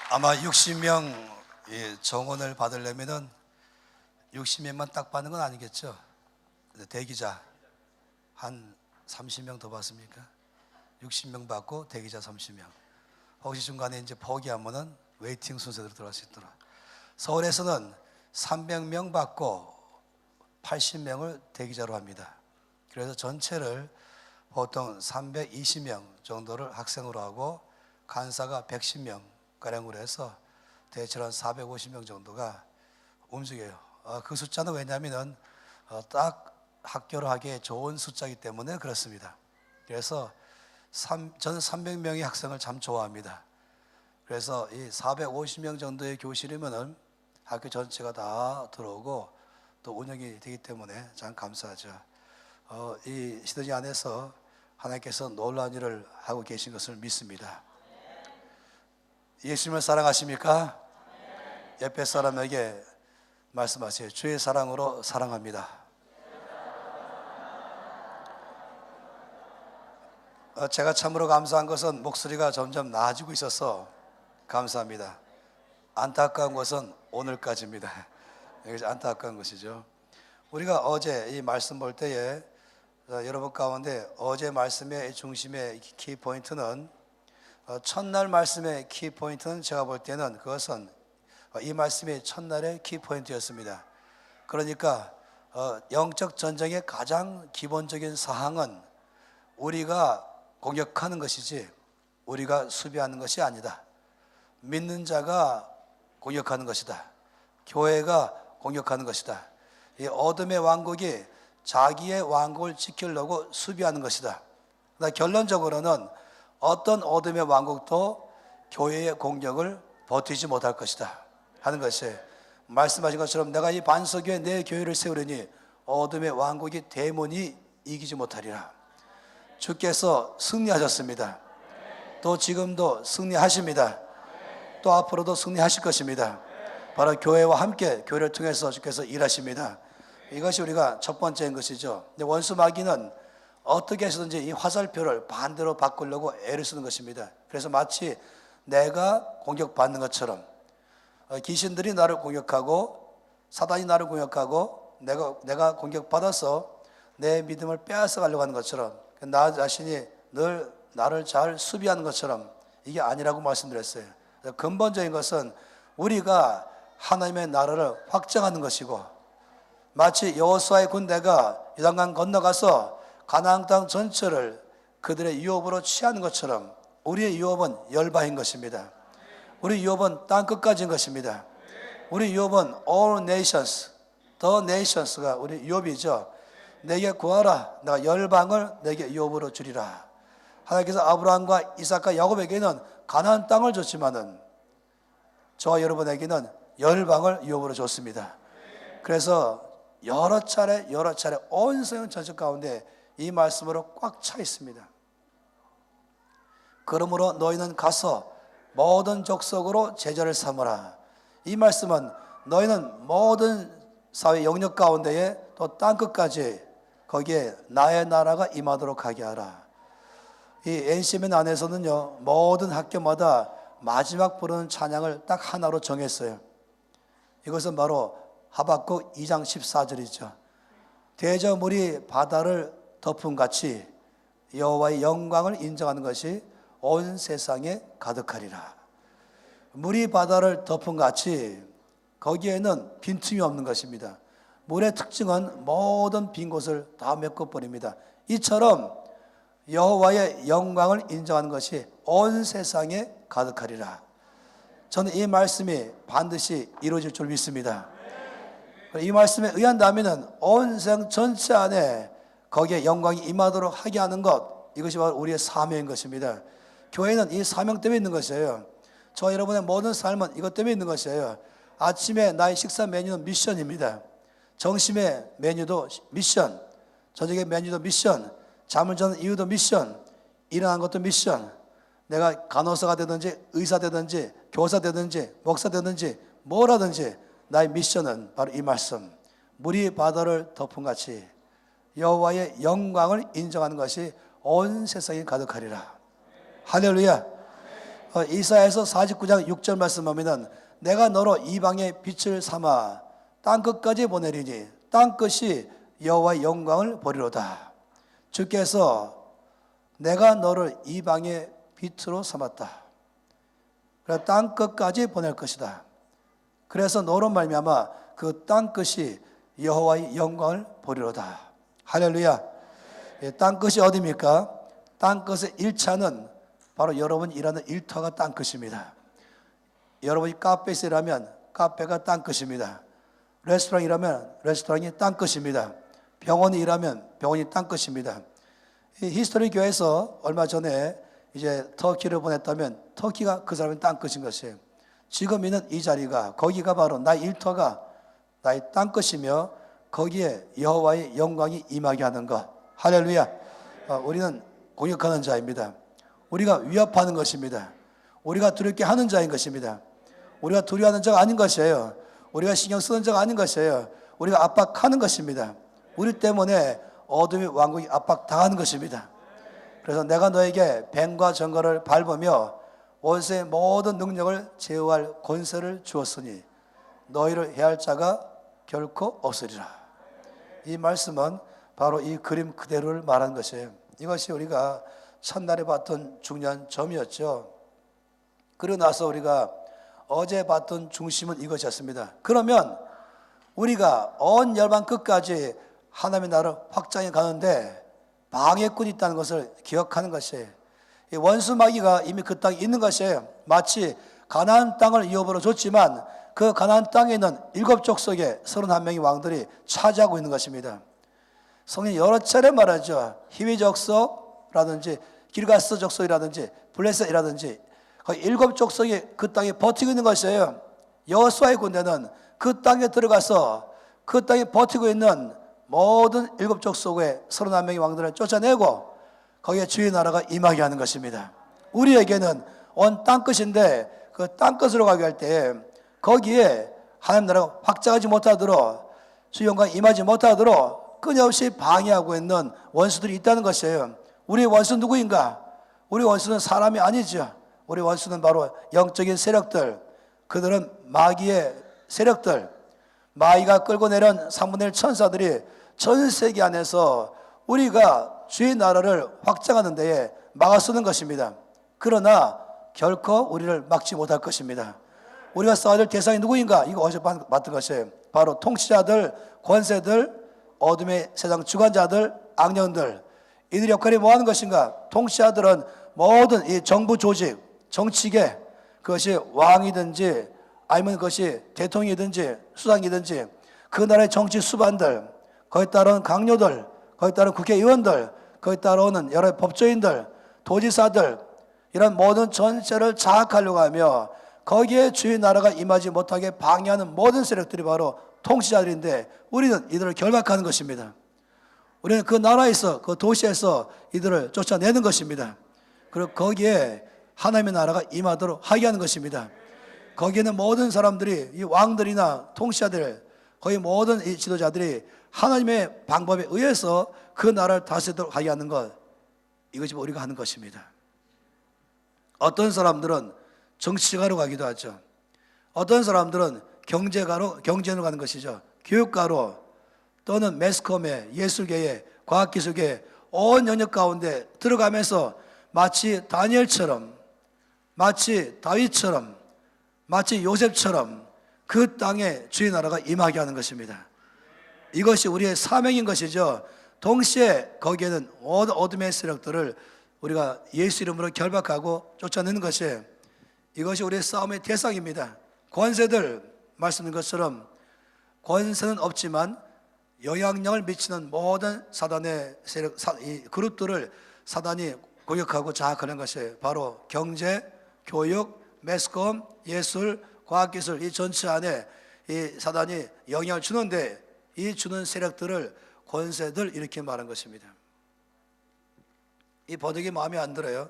아마 60명 정원을 받으려면은 60명만 딱 받는 건 아니겠죠. 대기자 한 30명 더 받습니까? 60명 받고 대기자 30명. 혹시 중간에 이제 포기하면은 웨이팅 순서대로 들어갈 수 있도록. 서울에서는 300명 받고 80명을 대기자로 합니다. 그래서 전체를 보통 320명 정도를 학생으로 하고 간사가 110명 가량으로 해서 대체로 한 450명 정도가 움직여요. 그 숫자는 왜냐하면 딱 학교를 하기에 좋은 숫자이기 때문에 그렇습니다. 그래서 저는 300명의 학생을 참 좋아합니다. 그래서 이 450명 정도의 교실이면은 학교 전체가 다 들어오고 또 운영이 되기 때문에 참 감사하죠. 이 시대지 안에서 하나님께서 놀라운 일을 하고 계신 것을 믿습니다. 예수님을 사랑하십니까? 옆에 사람에게 말씀하세요. 주의 사랑으로 사랑합니다. 제가 참으로 감사한 것은 목소리가 점점 나아지고 있어서 감사합니다. 안타까운 것은 오늘까지입니다. 이것이 안타까운 것이죠. 우리가 어제 이 말씀 볼 때에 여러분 가운데 어제 말씀의 중심의 키포인트는 첫날 말씀의 키포인트는 제가 볼 때는 그것은 이 말씀의 첫날의 키포인트였습니다. 그러니까 영적 전쟁의 가장 기본적인 사항은 우리가 공격하는 것이지 우리가 수비하는 것이 아니다. 믿는 자가 공격하는 것이다. 교회가 공격하는 것이다. 이 어둠의 왕국이 자기의 왕국을 지키려고 수비하는 것이다. 결론적으로는 어떤 어둠의 왕국도 교회의 공격을 버티지 못할 것이다 하는 것이 말씀하신 것처럼 내가 이 반석에 내 교회를 세우려니 어둠의 왕국이 데몬이 이기지 못하리라. 주께서 승리하셨습니다. 또 지금도 승리하십니다. 또 앞으로도 승리하실 것입니다. 바로 교회와 함께 교회를 통해서 주께서 일하십니다. 이것이 우리가 첫 번째인 것이죠. 근데 원수 마귀는 어떻게 해서든지 이 화살표를 반대로 바꾸려고 애를 쓰는 것입니다. 그래서 마치 내가 공격받는 것처럼 귀신들이 나를 공격하고 사단이 나를 공격하고 내가 공격받아서 내 믿음을 빼앗아 가려고 하는 것처럼 나 자신이 늘 나를 잘 수비하는 것처럼 이게 아니라고 말씀드렸어요. 근본적인 것은 우리가 하나님의 나라를 확장하는 것이고 마치 여호수아의 군대가 요단강 건너가서 가나안 땅 전체를 그들의 유업으로 취하는 것처럼 우리의 유업은 열방인 것입니다. 우리 유업은 땅 끝까지인 것입니다. 우리 유업은 all nations, the nations가 우리 유업이죠. 내게 구하라, 내가 열방을 내게 유업으로 주리라. 하나님께서 아브라함과 이삭과 야곱에게는 가나안 땅을 줬지만은 저와 여러분에게는 열방을 유업으로 줬습니다. 그래서 여러 차례 온 세상 전체 가운데 이 말씀으로 꽉 차 있습니다. 그러므로 너희는 가서 모든 족속으로 제자를 삼으라. 이 말씀은 너희는 모든 사회 영역 가운데에 또 땅끝까지 거기에 나의 나라가 임하도록 하게 하라. 이 NCMN 안에서는요 모든 학교마다 마지막 부르는 찬양을 딱 하나로 정했어요. 이것은 바로 하박국 2장 14절이죠. 대저물이 바다를 덮은 같이 여호와의 영광을 인정하는 것이 온 세상에 가득하리라. 물이 바다를 덮은 같이 거기에는 빈틈이 없는 것입니다. 물의 특징은 모든 빈 곳을 다 메꿔버립니다. 이처럼 여호와의 영광을 인정하는 것이 온 세상에 가득하리라. 저는 이 말씀이 반드시 이루어질 줄 믿습니다. 이 말씀에 의한다면 온 세상 전체 안에 거기에 영광이 임하도록 하게 하는 것, 이것이 바로 우리의 사명인 것입니다. 교회는 이 사명 때문에 있는 것이에요. 저 여러분의 모든 삶은 이것 때문에 있는 것이에요. 아침에 나의 식사 메뉴는 미션입니다. 점심의 메뉴도 미션, 저녁의 메뉴도 미션, 잠을 자는 이유도 미션, 일어나는 것도 미션. 내가 간호사가 되든지 의사 되든지 교사 되든지 목사 되든지 뭐라든지 나의 미션은 바로 이 말씀. 물이 바다를 덮은 같이 여호와의 영광을 인정하는 것이 온 세상에 가득하리라. 할렐루야. 이사야서 49장 6절 말씀 보면은 내가 너로 이방의 빛을 삼아 땅끝까지 보내리니 땅끝이 여호와의 영광을 보리로다. 주께서 내가 너를 이방의 빛으로 삼았다. 그래 땅끝까지 보낼 것이다. 그래서 너로 말미암아 그 땅끝이 여호와의 영광을 보리로다. 할렐루야. 땅끝이 어디입니까? 땅끝의 1차는 바로 여러분 일하는 일터가 땅끝입니다. 여러분이 카페에서 일하면 카페가 땅끝입니다. 레스토랑 일하면 레스토랑이 땅끝입니다. 병원이 일하면 병원이 땅끝입니다. 히스토리 교회에서 얼마 전에 이제 터키를 보냈다면 터키가 그 사람의 땅끝인 것이에요. 지금 있는 이 자리가 거기가 바로 나의 일터가 나의 땅끝이며 거기에 여호와의 영광이 임하게 하는 것. 할렐루야. 우리는 공격하는 자입니다. 우리가 위협하는 것입니다. 우리가 두렵게 하는 자인 것입니다. 우리가 두려워하는 자가 아닌 것이에요. 우리가 신경 쓰는 자가 아닌 것이에요. 우리가 압박하는 것입니다. 우리 때문에 어둠의 왕국이 압박당하는 것입니다. 그래서 내가 너에게 뱀과 정갈을 밟으며 원수의 모든 능력을 제어할 권세를 주었으니 너희를 해할 자가 결코 없으리라. 이 말씀은 바로 이 그림 그대로를 말하는 것이에요. 이것이 우리가 첫날에 봤던 중요한 점이었죠. 그러고 나서 우리가 어제 봤던 중심은 이것이었습니다. 그러면 우리가 온 열방 끝까지 하나님의 나라를 확장해 가는데 방해꾼이 있다는 것을 기억하는 것이에요. 원수 마귀가 이미 그 땅에 있는 것이에요. 마치 가나안 땅을 이어버려 줬지만 그 가나안 땅에 있는 7족속의 31명의 왕들이 차지하고 있는 것입니다. 성경이 여러 차례 말하죠. 히위 족속이라든지 길가스 족속이라든지 블레셋이라든지 거의 7족속이 그 땅에 버티고 있는 것이에요. 여호수아의 군대는 그 땅에 들어가서 그 땅에 버티고 있는 모든 7족속의 31명의 왕들을 쫓아내고 거기에 주의 나라가 임하게 하는 것입니다. 우리에게는 온 땅끝인데 그 땅끝으로 가게 할 때 거기에 하나님 나라가 확장하지 못하도록 주의 영광이 임하지 못하도록 끊임없이 방해하고 있는 원수들이 있다는 것이에요. 우리의 원수는 누구인가? 우리 원수는 사람이 아니죠. 우리 원수는 바로 영적인 세력들, 그들은 마귀의 세력들, 마귀가 끌고 내려온 3분의 1 천사들이 전 세계 안에서 우리가 주의 나라를 확장하는 데에 막아서는 것입니다. 그러나 결코 우리를 막지 못할 것입니다. 우리가 싸워야 될 대상이 누구인가? 이거 어제 봤던 것이에요. 바로 통치자들, 권세들, 어둠의 세상 주관자들, 악령들. 이들의 역할이 뭐 하는 것인가? 통치자들은 모든 이 정부 조직, 정치계, 그것이 왕이든지 아니면 그것이 대통령이든지 수장이든지 그 나라의 정치 수반들, 거기에 따른 강요들, 거기에 따른 국회의원들, 거기에 따르는 여러 법조인들, 도지사들, 이런 모든 전체를 장악하려고 하며 거기에 주의 나라가 임하지 못하게 방해하는 모든 세력들이 바로 통치자들인데 우리는 이들을 결박하는 것입니다. 우리는 그 나라에서 그 도시에서 이들을 쫓아내는 것입니다. 그리고 거기에 하나님의 나라가 임하도록 하게 하는 것입니다. 거기에는 모든 사람들이 이 왕들이나 통치자들 거의 모든 이 지도자들이 하나님의 방법에 의해서 그 나라를 다스리도록 하게 하는 것, 이것이 우리가 하는 것입니다. 어떤 사람들은 정치가로 가기도 하죠. 어떤 사람들은 경제인으로 가는 것이죠. 교육가로 또는 매스컴에 예술계에 과학기술계에 온 영역 가운데 들어가면서 마치 다니엘처럼 마치 다윗처럼 마치 요셉처럼 그 땅에 주의 나라가 임하게 하는 것입니다. 이것이 우리의 사명인 것이죠. 동시에 거기에는 어둠의 세력들을 우리가 예수 이름으로 결박하고 쫓아내는 것이 이것이 우리의 싸움의 대상입니다. 권세들 말씀드린 것처럼 권세는 없지만 영향력을 미치는 모든 사단의 세력, 이 그룹들을 사단이 공격하고 장악하는 것이 바로 경제, 교육, 매스컴, 예술, 과학기술 이 전체 안에 이 사단이 영향을 주는데 이 주는 세력들을 권세들 이렇게 말한 것입니다. 이 버덕이 마음에 안 들어요.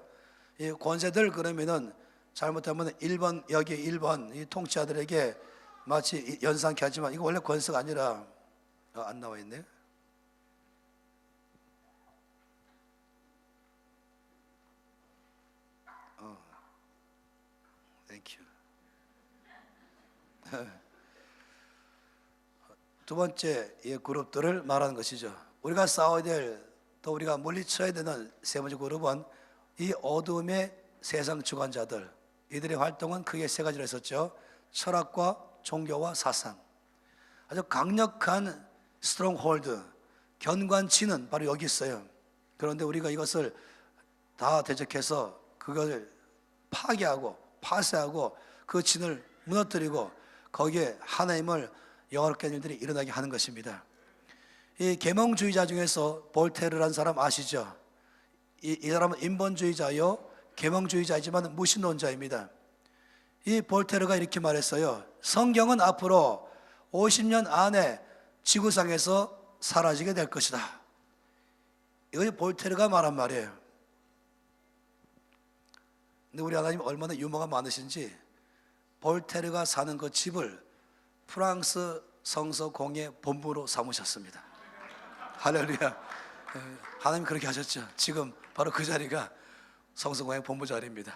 이 권세들 그러면은 잘못하면 1번 여기 1번 이 통치자들에게 마치 연상케 하지만 이거 원래 권세가 아니라 안 나와 있네요. 두 번째 이 그룹들을 말하는 것이죠. 우리가 싸워야 될, 또 우리가 물리쳐야 되는 세 번째 그룹은 이 어둠의 세상 주관자들. 이들의 활동은 크게 세 가지로 했었죠. 철학과 종교와 사상. 아주 강력한 스트롱홀드, 견관치는 바로 여기 있어요. 그런데 우리가 이것을 다 대적해서 그걸 파괴하고 파쇄하고 그 진을 무너뜨리고 거기에 하나님을 영화롭게 하는 일들이 일어나게 하는 것입니다. 이 계몽주의자 중에서 볼테르라는 사람 아시죠? 이 사람은 인본주의자요 계몽주의자이지만 무신론자입니다. 이 볼테르가 이렇게 말했어요. 성경은 앞으로 50년 안에 지구상에서 사라지게 될 것이다. 이것이 볼테르가 말한 말이에요. 근데 우리 하나님 얼마나 유머가 많으신지 볼테르가 사는 그 집을 프랑스 성서공회 본부로 삼으셨습니다. 할렐루야. 하나님 그렇게 하셨죠. 지금 바로 그 자리가 성서공회 본부 자리입니다.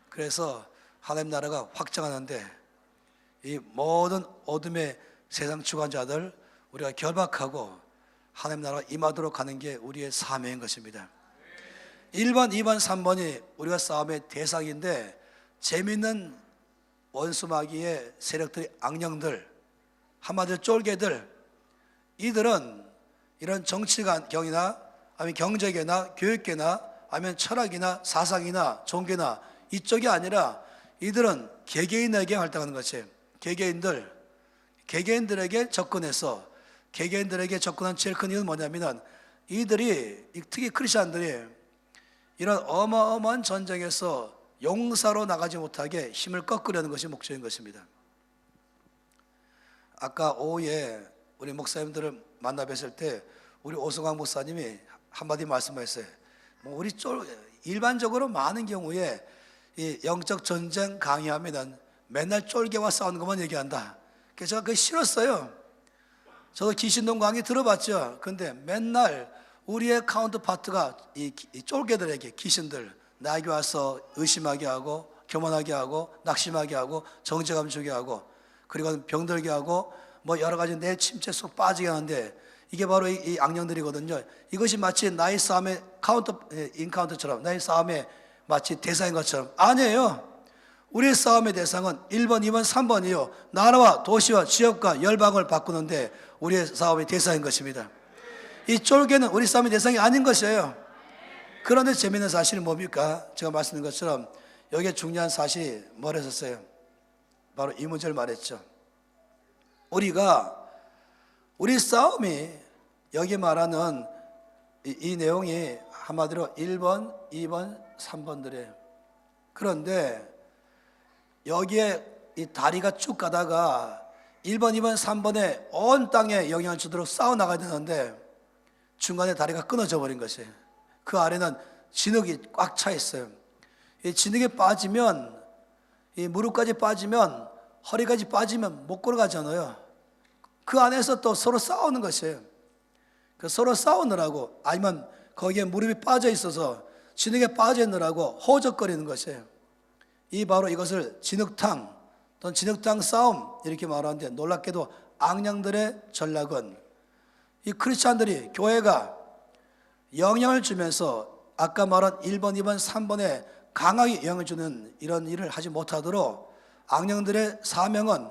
그래서 하나님 나라가 확장하는데 이 모든 어둠의 세상 주관자들 우리가 결박하고 하나님 나라가 임하도록 하는 게 우리의 사명인 것입니다. 1번, 2번, 3번이 우리가 싸움의 대상인데 재미있는 원수마귀의 세력들이 악령들, 한마디로 쫄개들, 이들은 이런 정치경이나 아니면 경제계나 교육계나 아니면 철학이나 사상이나 종교나 이쪽이 아니라 이들은 개개인에게 활동하는 것이에요. 개개인들에게 접근해서 개개인들에게 접근한 제일 큰 이유는 뭐냐면 이들이 특히 크리스천들이 이런 어마어마한 전쟁에서 용사로 나가지 못하게 힘을 꺾으려는 것이 목적인 것입니다. 아까 오후에 우리 목사님들을 만나 뵀을 때 우리 오승광 목사님이 한마디 말씀하셨어요. 우리 일반적으로 많은 경우에 이 영적 전쟁 강의하면은 맨날 쫄개와 싸우는 것만 얘기한다. 그래서 제가 그게 싫었어요. 저도 귀신동 강의 들어봤죠. 근데 맨날 우리의 카운터파트가 이 쫄개들에게 귀신들 나에게 와서 의심하게 하고 교만하게 하고 낙심하게 하고 정죄감 주게 하고 그리고 병들게 하고 뭐 여러 가지 내 침체 속 빠지게 하는데 이게 바로 이 악령들이거든요. 이것이 마치 나의 싸움의 인카운터처럼 나의 싸움의 마치 대상인 것처럼 아니에요. 우리의 싸움의 대상은 1번, 2번, 3번이요. 나라와 도시와 지역과 열방을 바꾸는데 우리의 싸움의 대상인 것입니다. 이 쫄개는 우리 싸움의 대상이 아닌 것이에요. 그런데 재미있는 사실은 뭡니까? 제가 말씀드린 것처럼 여기에 중요한 사실이 뭐라 했었어요? 바로 이 문제를 말했죠. 우리 싸움이 여기 말하는 이 내용이 한마디로 1번, 2번, 3번들이에요. 그런데 여기에 이 다리가 쭉 가다가 1번, 2번, 3번에 온 땅에 영향을 주도록 싸워나가야 되는데 중간에 다리가 끊어져 버린 것이에요. 그 아래는 진흙이 꽉 차 있어요. 이 진흙에 빠지면 이 무릎까지 빠지면 허리까지 빠지면 못 걸어가잖아요. 그 안에서 또 서로 싸우는 것이에요. 그 서로 싸우느라고 아니면 거기에 무릎이 빠져 있어서 진흙에 빠져 있느라고 호적거리는 것이에요. 이 바로 이것을 진흙탕 또는 진흙탕 싸움 이렇게 말하는데 놀랍게도 악령들의 전략은 이 크리스찬들이 교회가 영향을 주면서 아까 말한 1번, 2번, 3번에 강하게 영향을 주는 이런 일을 하지 못하도록 악령들의 사명은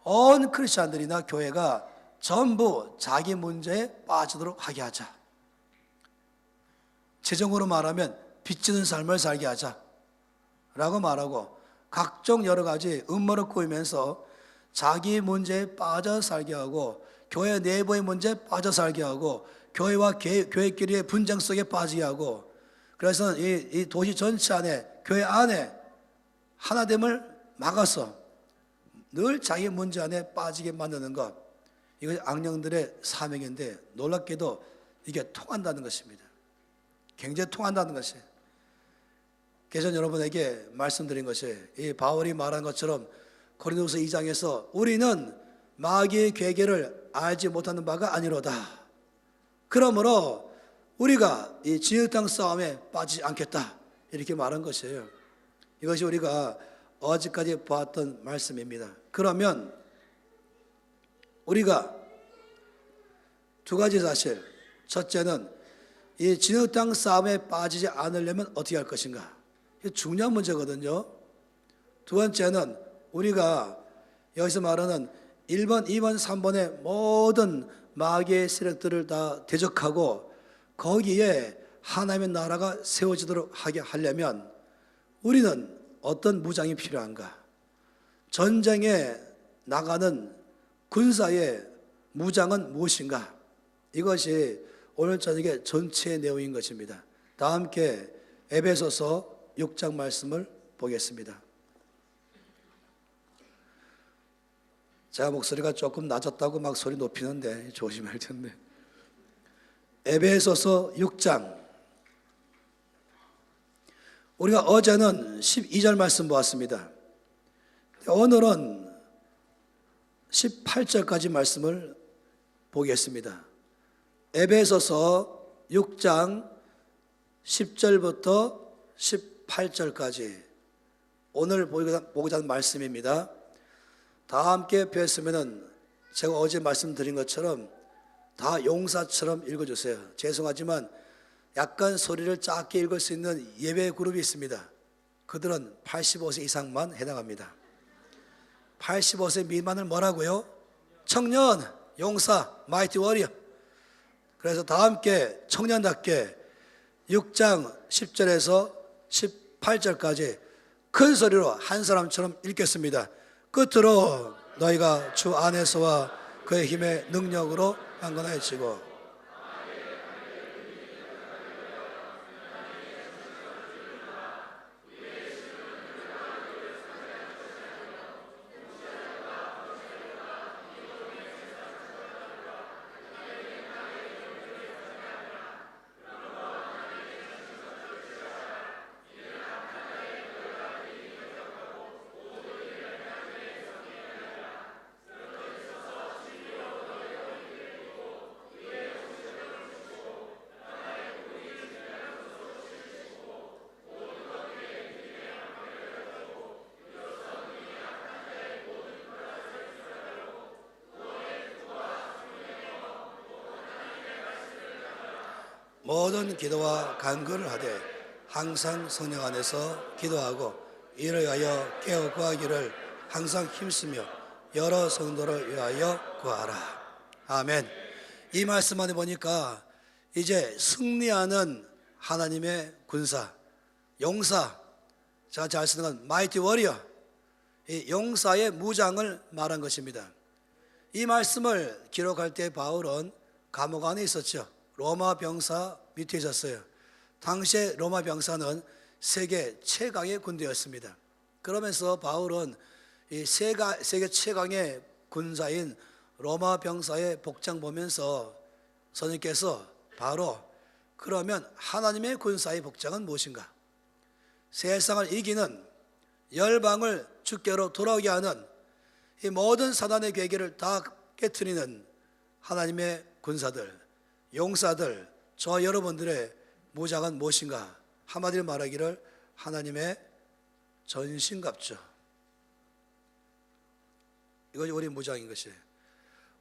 온 크리스찬들이나 교회가 전부 자기 문제에 빠지도록 하게 하자. 재정으로 말하면 빚지는 삶을 살게 하자 라고 말하고 각종 여러 가지 음모를 꾸미면서 자기 문제에 빠져 살게 하고 교회 내부의 문제에 빠져 살게 하고 교회와 교회끼리의 분쟁 속에 빠지게 하고 그래서 이 도시 전체 안에 교회 안에 하나됨을 막아서 늘 자기 문제 안에 빠지게 만드는 것 이것이 악령들의 사명인데 놀랍게도 이게 통한다는 것입니다. 굉장히 통한다는 것이에요. 그래서 여러분에게 말씀드린 것이 이 바울이 말한 것처럼 고린도서 2장에서 우리는 마귀의 괴계를 알지 못하는 바가 아니로다. 그러므로 우리가 이 진흙탕 싸움에 빠지지 않겠다 이렇게 말한 것이에요. 이것이 우리가 어제까지 보았던 말씀입니다. 그러면 우리가 두 가지 사실, 첫째는 이 진흙 땅 싸움에 빠지지 않으려면 어떻게 할 것인가? 이게 중요한 문제거든요. 두 번째는 우리가 여기서 말하는 1번, 2번, 3번의 모든 마귀의 세력들을 다 대적하고 거기에 하나님의 나라가 세워지도록 하게 하려면 우리는 어떤 무장이 필요한가? 전쟁에 나가는 군사의 무장은 무엇인가? 이것이 오늘 저녁에 전체의 내용인 것입니다. 다 함께 에베소서 6장 말씀을 보겠습니다. 제가 목소리가 조금 낮았다고 막 소리 높이는데 조심할 텐데. 에베소서 6장. 우리가 어제는 12절 말씀 보았습니다. 오늘은 18절까지 말씀을 보겠습니다. 에베소서 6장 10절부터 18절까지 오늘 보고자 하는 말씀입니다. 다 함께 뵀으면은 제가 어제 말씀드린 것처럼 다 용사처럼 읽어주세요. 죄송하지만 약간 소리를 작게 읽을 수 있는 예배 그룹이 있습니다. 그들은 85세 이상만 해당합니다. 85세 미만을 뭐라고요? 청년, 용사, 마이티 워리어. 그래서 다 함께 청년답게 6장 10절에서 18절까지 큰 소리로 한 사람처럼 읽겠습니다. 끝으로 너희가 주 안에서와 그의 힘의 능력으로 강건해지고 모든 기도와 간구를 하되 항상 성령 안에서 기도하고 이를 위하여 깨어 구하기를 항상 힘쓰며 여러 성도를 위하여 구하라. 아멘. 이 말씀 안에 보니까 이제 승리하는 하나님의 군사, 용사, 제가 잘 쓰는 건 마이티 워리어, 이 용사의 무장을 말한 것입니다. 이 말씀을 기록할 때 바울은 감옥 안에 있었죠. 로마 병사 밑에 있었어요. 당시에 로마 병사는 세계 최강의 군대였습니다. 그러면서 바울은 이 세계 최강의 군사인 로마 병사의 복장 보면서 선생님께서 바로 그러면 하나님의 군사의 복장은 무엇인가? 세상을 이기는 열방을 주께로 돌아오게 하는 이 모든 사단의 계계를 다 깨트리는 하나님의 군사들, 용사들, 저 여러분들의 무장은 무엇인가? 한마디로 말하기를 하나님의 전신갑주. 이것이 우리 무장인 것이에요.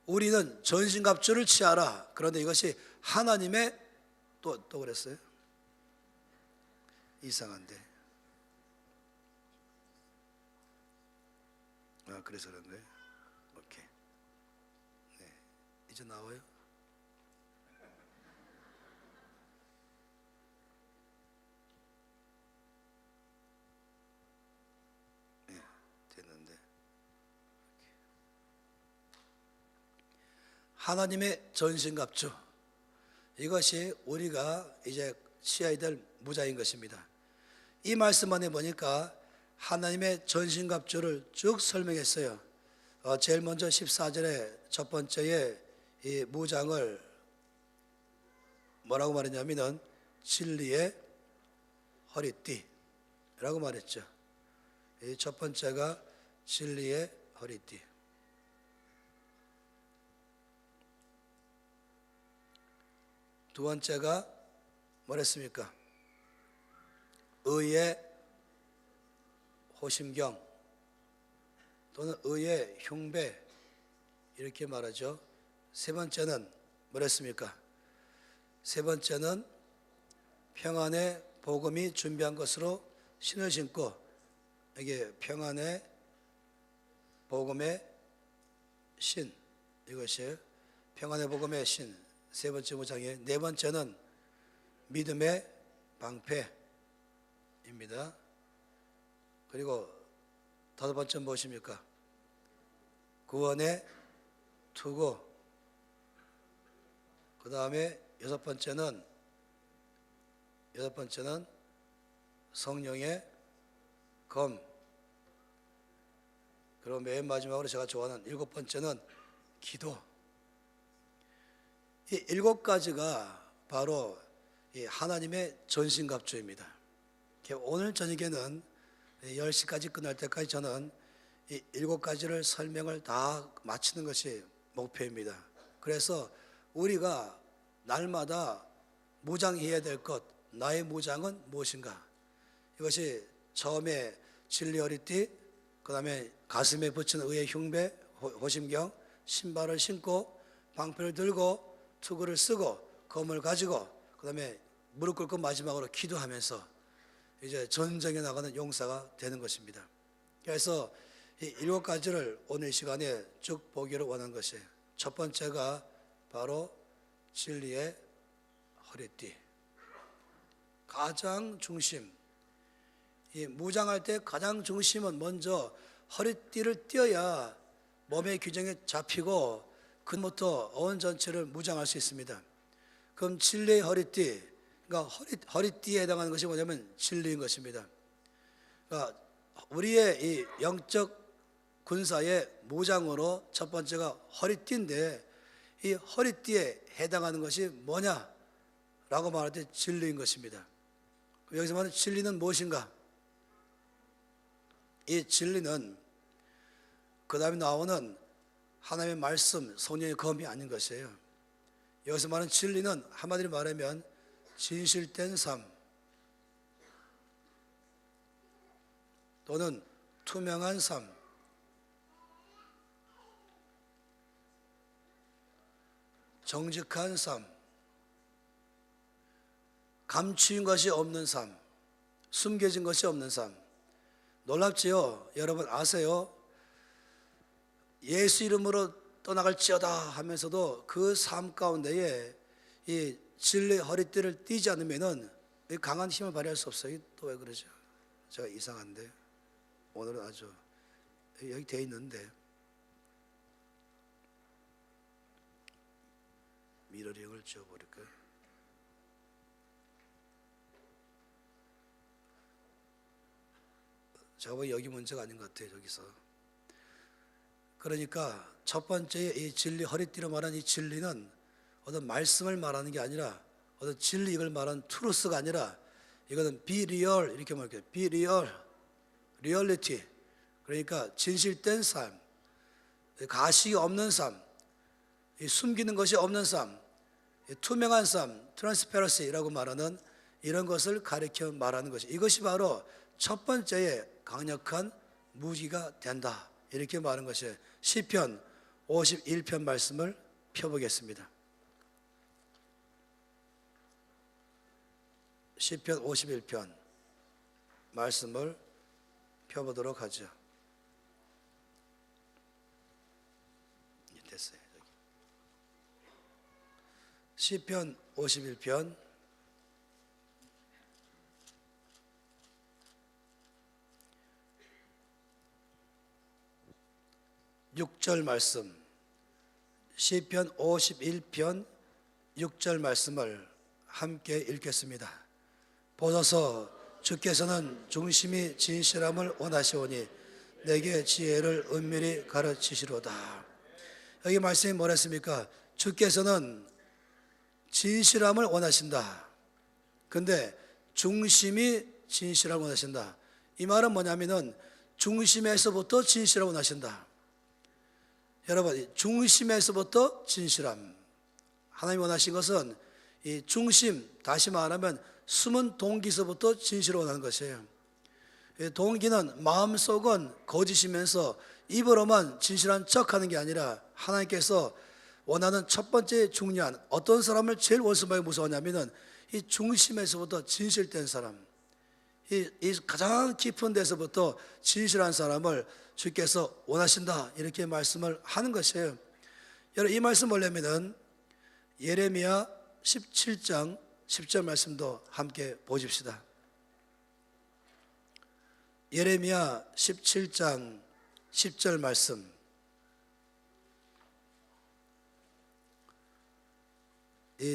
우리는 전신갑주를 취하라. 그런데 이것이 하나님의 또 그랬어요? 이상한데. 그래서 그런 거예요? 오케이. 네. 이제 나와요? 하나님의 전신갑주, 이것이 우리가 이제 취해야 될 무장인 것입니다. 이 말씀 안에 보니까 하나님의 전신갑주를 쭉 설명했어요. 제일 먼저 14절에 첫 번째에 이 무장을 뭐라고 말했냐면은 진리의 허리띠라고 말했죠. 이 첫 번째가 진리의 허리띠. 두 번째가 뭐랬습니까? 의의 호심경. 또는 의의 흉배 이렇게 말하죠. 세 번째는 뭐랬습니까? 세 번째는 평안의 복음이 준비한 것으로 신을 신고, 이게 평안의 복음의 신, 이것이 평안의 복음의 신 세 번째 무장이에요. 네 번째는 믿음의 방패입니다. 그리고 다섯 번째는 무엇입니까? 구원의 투구. 그 다음에 여섯 번째는 성령의 검. 그리고 맨 마지막으로 제가 좋아하는 일곱 번째는 기도. 이 일곱 가지가 바로 이 하나님의 전신갑주입니다. 오늘 저녁에는 10시까지 끝날 때까지 저는 이 일곱 가지를 설명을 다 마치는 것이 목표입니다. 그래서 우리가 날마다 무장해야 될 것, 나의 무장은 무엇인가? 이것이 처음에 진리 허리띠, 그 다음에 가슴에 붙이는 의의 흉배, 호심경, 신발을 신고 방패를 들고 투구를 쓰고 검을 가지고 그 다음에 무릎 꿇고 마지막으로 기도하면서 이제 전쟁에 나가는 용사가 되는 것입니다. 그래서 이 일곱 가지를 오늘 시간에 쭉 보기를 원하는 것이에요. 첫 번째가 바로 진리의 허리띠. 가장 중심, 이 무장할 때 가장 중심은 먼저 허리띠를 띄어야 몸의 균형에 잡히고 그부터 온 전체를 무장할 수 있습니다. 그럼 진리의 허리띠, 그러니까 허리띠에 해당하는 것이 뭐냐면 진리인 것입니다. 그러니까 우리의 이 영적 군사의 무장으로 첫 번째가 허리띠인데, 이 허리띠에 해당하는 것이 뭐냐라고 말할 때 진리인 것입니다. 여기서 말하는 진리는 무엇인가? 이 진리는 그 다음에 나오는 하나님의 말씀, 성령의 검이 아닌 것이에요. 여기서 말하는 진리는 한마디로 말하면 진실된 삶 또는 투명한 삶, 정직한 삶, 감추인 것이 없는 삶, 숨겨진 것이 없는 삶. 놀랍지요? 여러분 아세요? 예수 이름으로 떠나갈지어다 하면서도 그 삶 가운데에 이 진리의 허리띠를 띠지 않으면은 강한 힘을 발휘할 수 없어요. 또 왜 그러죠? 제가 이상한데 오늘은 아주 여기 돼 있는데 미러링을 지워버릴까요? 제가 보기 여기 문제가 아닌 것 같아요. 저기서. 그러니까 첫 번째 이 진리, 허리띠로 말하는 이 진리는 어떤 말씀을 말하는 게 아니라, 어떤 진리 이걸 말하는 트루스가 아니라, 이거는 be real 이렇게 말할게요. be real, reality. 그러니까 진실된 삶, 가식이 없는 삶, 숨기는 것이 없는 삶, 투명한 삶, transparency라고 말하는 이런 것을 가리켜 말하는 것이, 이것이 바로 첫 번째의 강력한 무기가 된다. 이렇게 말하는 것이 시편 51편 말씀을 펴보겠습니다. 시편 51편 말씀을 펴보도록 하죠. 됐어요. 시편 51편 6절 말씀, 시편 51편 6절 말씀을 함께 읽겠습니다. 보소서, 주께서는 중심이 진실함을 원하시오니 내게 지혜를 은밀히 가르치시로다. 여기 말씀이 뭐랬습니까? 주께서는 진실함을 원하신다. 근데 중심이 진실함을 원하신다. 이 말은 뭐냐면은 중심에서부터 진실함을 원하신다. 여러분, 중심에서부터 진실함. 하나님 원하신 것은 이 중심, 다시 말하면 숨은 동기서부터 진실을 원하는 것이에요. 동기는 마음속은 거짓이면서 입으로만 진실한 척하는 게 아니라 하나님께서 원하는 첫 번째 중요한 어떤 사람을 제일 원수마귀가 무서워하냐면은 이 중심에서부터 진실된 사람, 이 가장 깊은 데서부터 진실한 사람을 주께서 원하신다 이렇게 말씀을 하는 것이에요. 여러분 이 말씀 보려면은 예레미야 17장 10절 말씀도 함께 보십시다. 예레미야 17장 10절 말씀.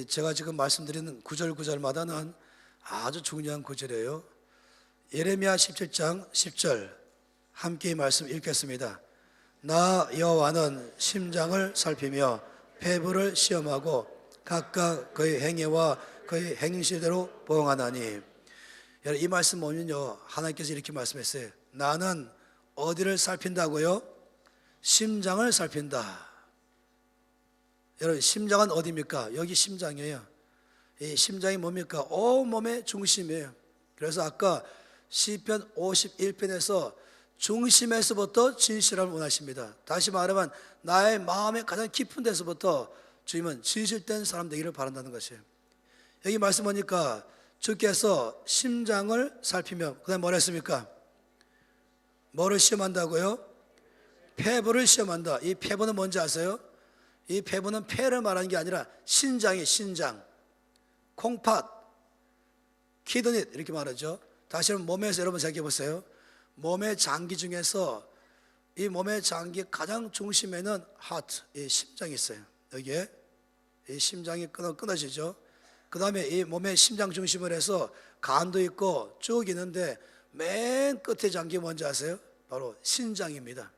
제가 지금 말씀드리는 구절마다는 아주 중요한 구절이에요. 예레미야 17장 10절 함께 이 말씀 읽겠습니다. 나 여호와는 심장을 살피며 폐부를 시험하고 각각 그의 행위와 그의 행실대로 보응하나니. 이 말씀 보면요, 하나님께서 이렇게 말씀했어요. 나는 어디를 살핀다고요? 심장을 살핀다. 여러분 심장은 어디입니까? 여기 심장이에요. 이 심장이 뭡니까? 온몸의 중심이에요. 그래서 아까 시편 51편에서 중심에서부터 진실함을 원하십니다. 다시 말하면 나의 마음의 가장 깊은 데서부터 주님은 진실된 사람 되기를 바란다는 것이에요. 여기 말씀 보니까 주께서 심장을 살피며 그 다음에 뭐라 했습니까? 뭐를 시험한다고요? 폐부를 시험한다. 이 폐부는 뭔지 아세요? 이 폐부는 폐를 말하는 게 아니라 신장이 신장, 콩팥, 키드닛 이렇게 말하죠. 다시 한번 몸에서 여러분 생각해 보세요. 몸의 장기 중에서 이 몸의 장기 가장 중심에는 하트, 이 심장이 있어요. 여기에 이 심장이 끊어지죠. 그 다음에 이 몸의 심장 중심을 해서 간도 있고 쭉 있는데 맨 끝에 장기 뭔지 아세요? 바로 신장입니다.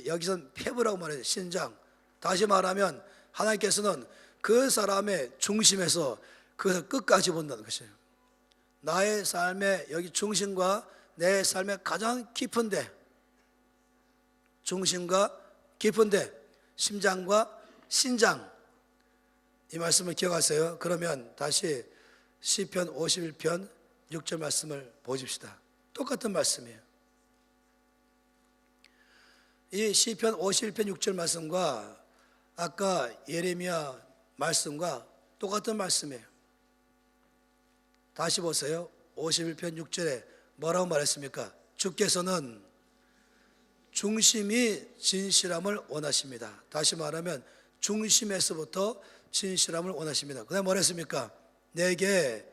여기선 폐부라고 말해요. 신장. 다시 말하면 하나님께서는 그 사람의 중심에서 그 끝까지 본다는 것이에요. 나의 삶의 여기 중심과 내 삶의 가장 깊은데, 중심과 깊은데, 심장과 신장, 이 말씀을 기억하세요. 그러면 다시 시편 51편 6절 말씀을 보십시다. 똑같은 말씀이에요. 이 시편 51편 6절 말씀과 아까 예레미야 말씀과 똑같은 말씀이에요. 다시 보세요. 51편 6절에 뭐라고 말했습니까? 주께서는 중심이 진실함을 원하십니다. 다시 말하면 중심에서부터 진실함을 원하십니다. 그 다음에 뭐라 했습니까? 내게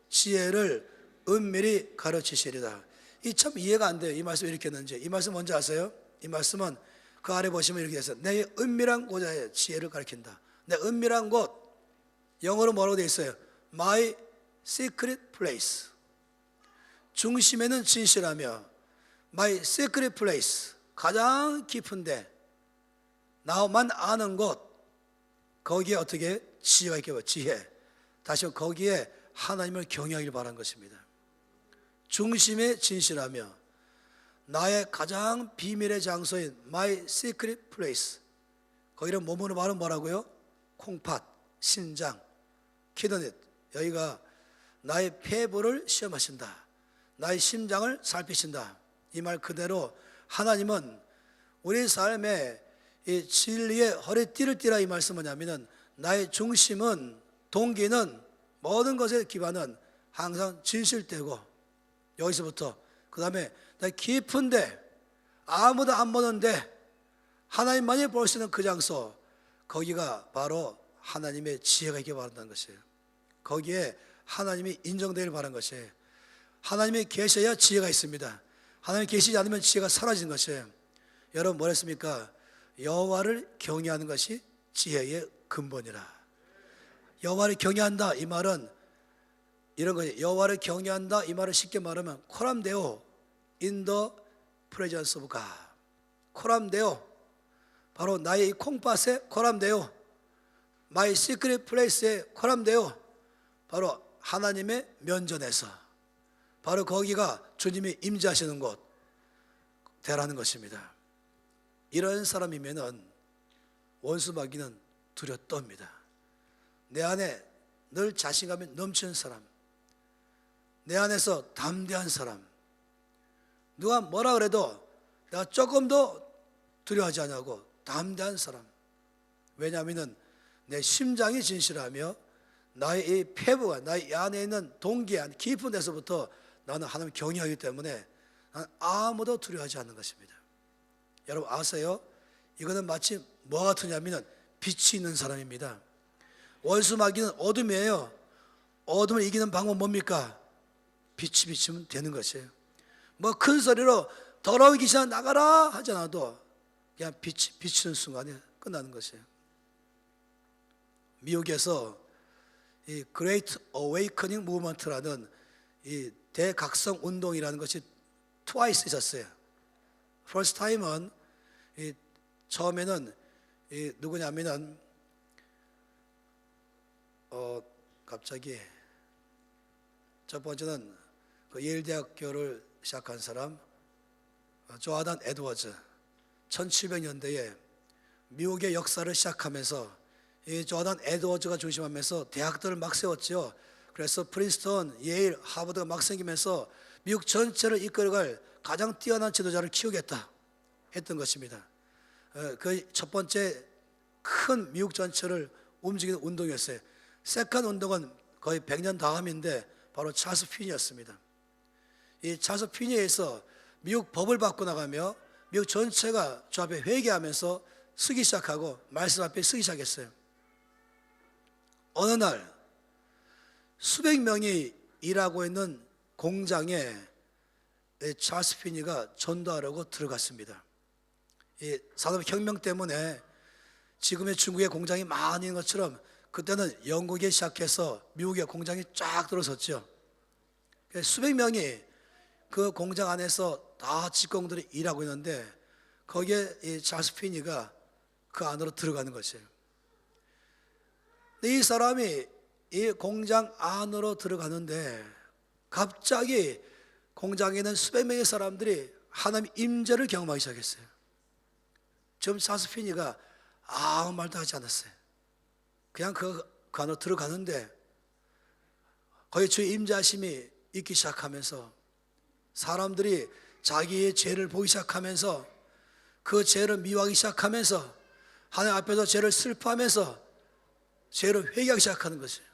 지혜를 은밀히 가르치시리다. 이 참 이해가 안 돼요. 이 말씀 이렇게 했는지. 이 말씀 뭔지 아세요? 이 말씀은 그 아래 보시면 이렇게 돼서 내 은밀한 곳에 지혜를 가르친다. 내 은밀한 곳, 영어로 뭐라고 되어 있어요? My secret place. 중심에는 진실하며 My secret place, 가장 깊은데 나만 아는 곳, 거기에 어떻게 지혜가 있게 지혜. 다시 거기에 하나님을 경외하길 바란 것입니다. 중심에 진실하며 나의 가장 비밀의 장소인 My secret place, 거기를 몸으로 말하면 뭐라고요? 콩팥, 신장, 키드닛. 여기가 나의 폐부를 시험하신다. 나의 심장을 살피신다. 이 말 그대로 하나님은 우리 삶에 이 진리의 허리띠를 띠라 이 말씀은 뭐냐면은 나의 중심은, 동기는, 모든 것의 기반은 항상 진실되고, 여기서부터 그 다음에 나 깊은데 아무도 안 보는데 하나님만이 볼 수 있는 그 장소, 거기가 바로 하나님의 지혜가 있게 바란다는 것이에요. 거기에 하나님이 인정되길 바라는 것이에요. 하나님이 계셔야 지혜가 있습니다. 하나님이 계시지 않으면 지혜가 사라지는 것이에요. 여러분 뭐랬습니까? 여호와를 경외하는 것이 지혜의 근본이라. 여호와를 경외한다 이 말은 이런 거예요. 여호와를 경외한다 이 말을 쉽게 말하면 코람데오, in the presence of God. 코람데오, 바로 나의 이 콩팥에 코람데오, my secret place에 코람데오, 바로 하나님의 면전에서, 바로 거기가 주님이 임재하시는 곳 되라는 것입니다. 이런 사람이면은 원수마귀는 두려 떱니다. 내 안에 늘 자신감이 넘치는 사람, 내 안에서 담대한 사람, 누가 뭐라 그래도 내가 조금도 두려워하지 않고 담대한 사람. 왜냐하면 내 심장이 진실하며 나의 이 폐부가 나의 안에 있는 동기에 깊은 데서부터 나는 하나님을 경외하기 때문에 나는 아무도 두려워하지 않는 것입니다. 여러분 아세요? 이거는 마치 뭐가 같으냐면 빛이 있는 사람입니다. 원수마귀는 어둠이에요. 어둠을 이기는 방법은 뭡니까? 빛이 비치면 되는 것이에요. 뭐 큰 소리로 더러운 귀신아 나가라 하지 않아도 그냥 빛이 비치는 순간에 끝나는 것이에요. 미국에서 이 Great Awakening Movement라는 이 대각성 운동이라는 것이 twice 있었어요. First time은 처음에는 누구냐면은 갑자기 첫 번째는 그 예일 대학교를 시작한 사람 조나단 에드워즈 1700년대에 미국의 역사를 시작하면서 이 조나단 에드워즈가 중심하면서 대학들을 막 세웠죠. 그래서 프린스턴, 예일, 하버드가 막 생기면서 미국 전체를 이끌어갈 가장 뛰어난 지도자를 키우겠다 했던 것입니다. 그 첫 번째 큰 미국 전체를 움직이는 운동이었어요. 세컨 운동은 거의 100년 다음인데 바로 찰스 핀이었습니다. 이 찰스 핀에 의해서 미국 법을 바꿔나가며 미국 전체가 주 앞에 회개하면서 쓰기 시작하고 말씀 앞에 쓰기 시작했어요. 어느 날 수백 명이 일하고 있는 공장에 찰스 핀이가 전도하려고 들어갔습니다. 이 산업혁명 때문에 지금의 중국의 공장이 많이 있는 것처럼 그때는 영국에 시작해서 미국의 공장이 쫙 들어섰죠. 수백 명이 그 공장 안에서 다 직공들이 일하고 있는데 거기에 이 찰스 핀이가 그 안으로 들어가는 것이에요. 이 사람이 이 공장 안으로 들어가는데 갑자기 공장에 있는 수백 명의 사람들이 하나님의 임재를 경험하기 시작했어요. 지금 찰스 핀이가 아무 말도 하지 않았어요. 그냥 그 안으로 들어가는데 거기 주의 임재하심이 있기 시작하면서 사람들이 자기의 죄를 보기 시작하면서 그 죄를 미워하기 시작하면서 하나님 앞에서 죄를 슬퍼하면서 죄를 회개하기 시작하는 것이에요.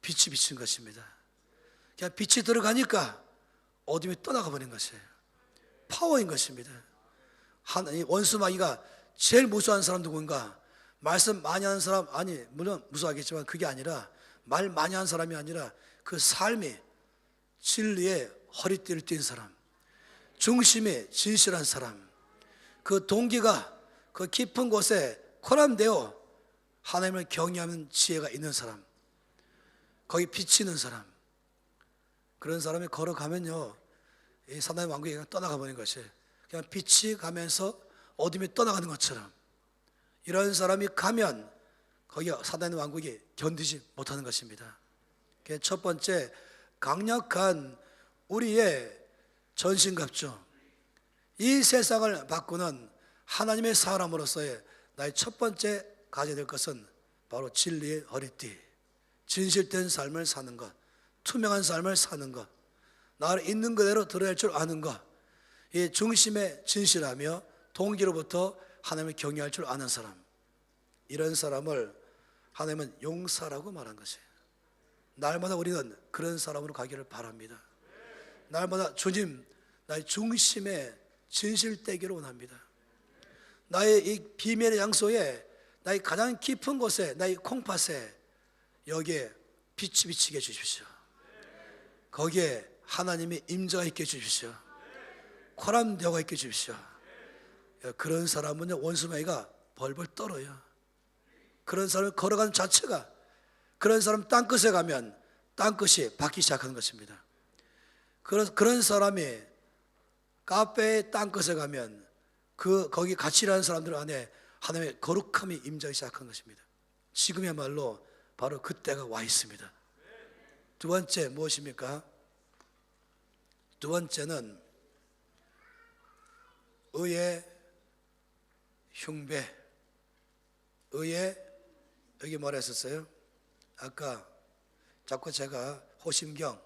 빛이 비친 것입니다. 그냥 빛이 들어가니까 어둠이 떠나가 버린 것이에요. 파워인 것입니다. 원수마귀가 제일 무서워하는 사람 누군가? 말씀 많이 하는 사람, 아니 물론 무서워하겠지만 그게 아니라 말 많이 하는 사람이 아니라 그 삶이 진리에 허리띠를 띈 사람, 중심에 진실한 사람, 그 동기가 그 깊은 곳에 코람되어 하나님을 경외하는 지혜가 있는 사람, 거기 비치는 사람, 그런 사람이 걸어가면요 이 사단의 왕국이 그냥 떠나가 버린 것이에요. 그냥 빛이 가면서 어둠이 떠나가는 것처럼 이런 사람이 가면 거기 사단의 왕국이 견디지 못하는 것입니다. 첫 번째, 강력한 우리의 전신갑주, 이 세상을 바꾸는 하나님의 사람으로서의 나의 첫 번째 가져야 될 것은 바로 진리의 허리띠, 진실된 삶을 사는 것, 투명한 삶을 사는 것, 나를 있는 그대로 드러낼 줄 아는 것, 이 중심에 진실하며 동기로부터 하나님을 경외할 줄 아는 사람, 이런 사람을 하나님은 용사라고 말한 것이에요. 날마다 우리는 그런 사람으로 가기를 바랍니다. 날마다 주님, 나의 중심에 진실되기를 원합니다. 나의 이 비밀의 장소에, 나의 가장 깊은 곳에, 나의 콩팥에 여기에 빛이 비치게 해주십시오. 거기에 하나님의 임재가 있게 해주십시오. 코람되어가 있게 해주십시오. 그런 사람은 원수마귀가 벌벌 떨어요. 그런 사람을 걸어가는 자체가, 그런 사람 땅끝에 가면 땅끝이 받기 시작하는 것입니다. 그런 사람이 카페의 땅끝에 가면 거기 같이 일하는 사람들 안에 하나님의 거룩함이 임재하기 시작한 것입니다. 지금이야말로 바로 그때가 와 있습니다. 두 번째 무엇입니까? 두 번째는 의의 흉배. 의의, 여기 뭐라 했었어요? 아까 자꾸 제가 호심경,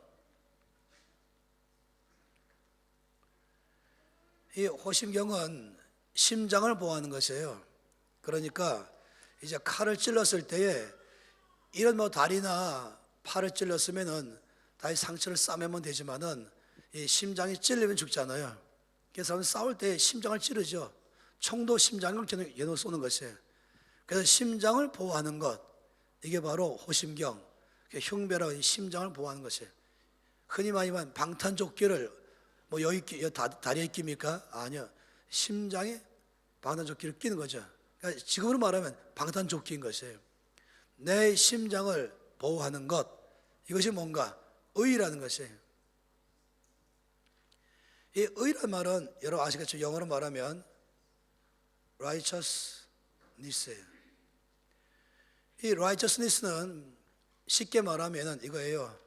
이 호심경은 심장을 보호하는 것이에요. 그러니까 이제 칼을 찔렀을 때에 이런 뭐 다리나 팔을 찔렀으면은 다시 상처를 싸매면 되지만은 이 심장이 찔리면 죽잖아요. 그래서 싸울 때 심장을 찌르죠. 총도 심장을 겨누 쏘는 것이에요. 그래서 심장을 보호하는 것, 이게 바로 호심경, 흉배라고 심장을 보호하는 것이에요. 흔히 말하면 방탄조끼를 뭐 여기 다리에 끼니까 아니요, 심장에 방탄조끼를 끼는 거죠. 그러니까 지금으로 말하면 방탄조끼인 것이에요. 내 심장을 보호하는 것, 이것이 뭔가 의라는 것이에요. 이 의란 말은 여러분 아시겠죠? 영어로 말하면 righteousness예요. 이 righteousness는 쉽게 말하면 이거예요.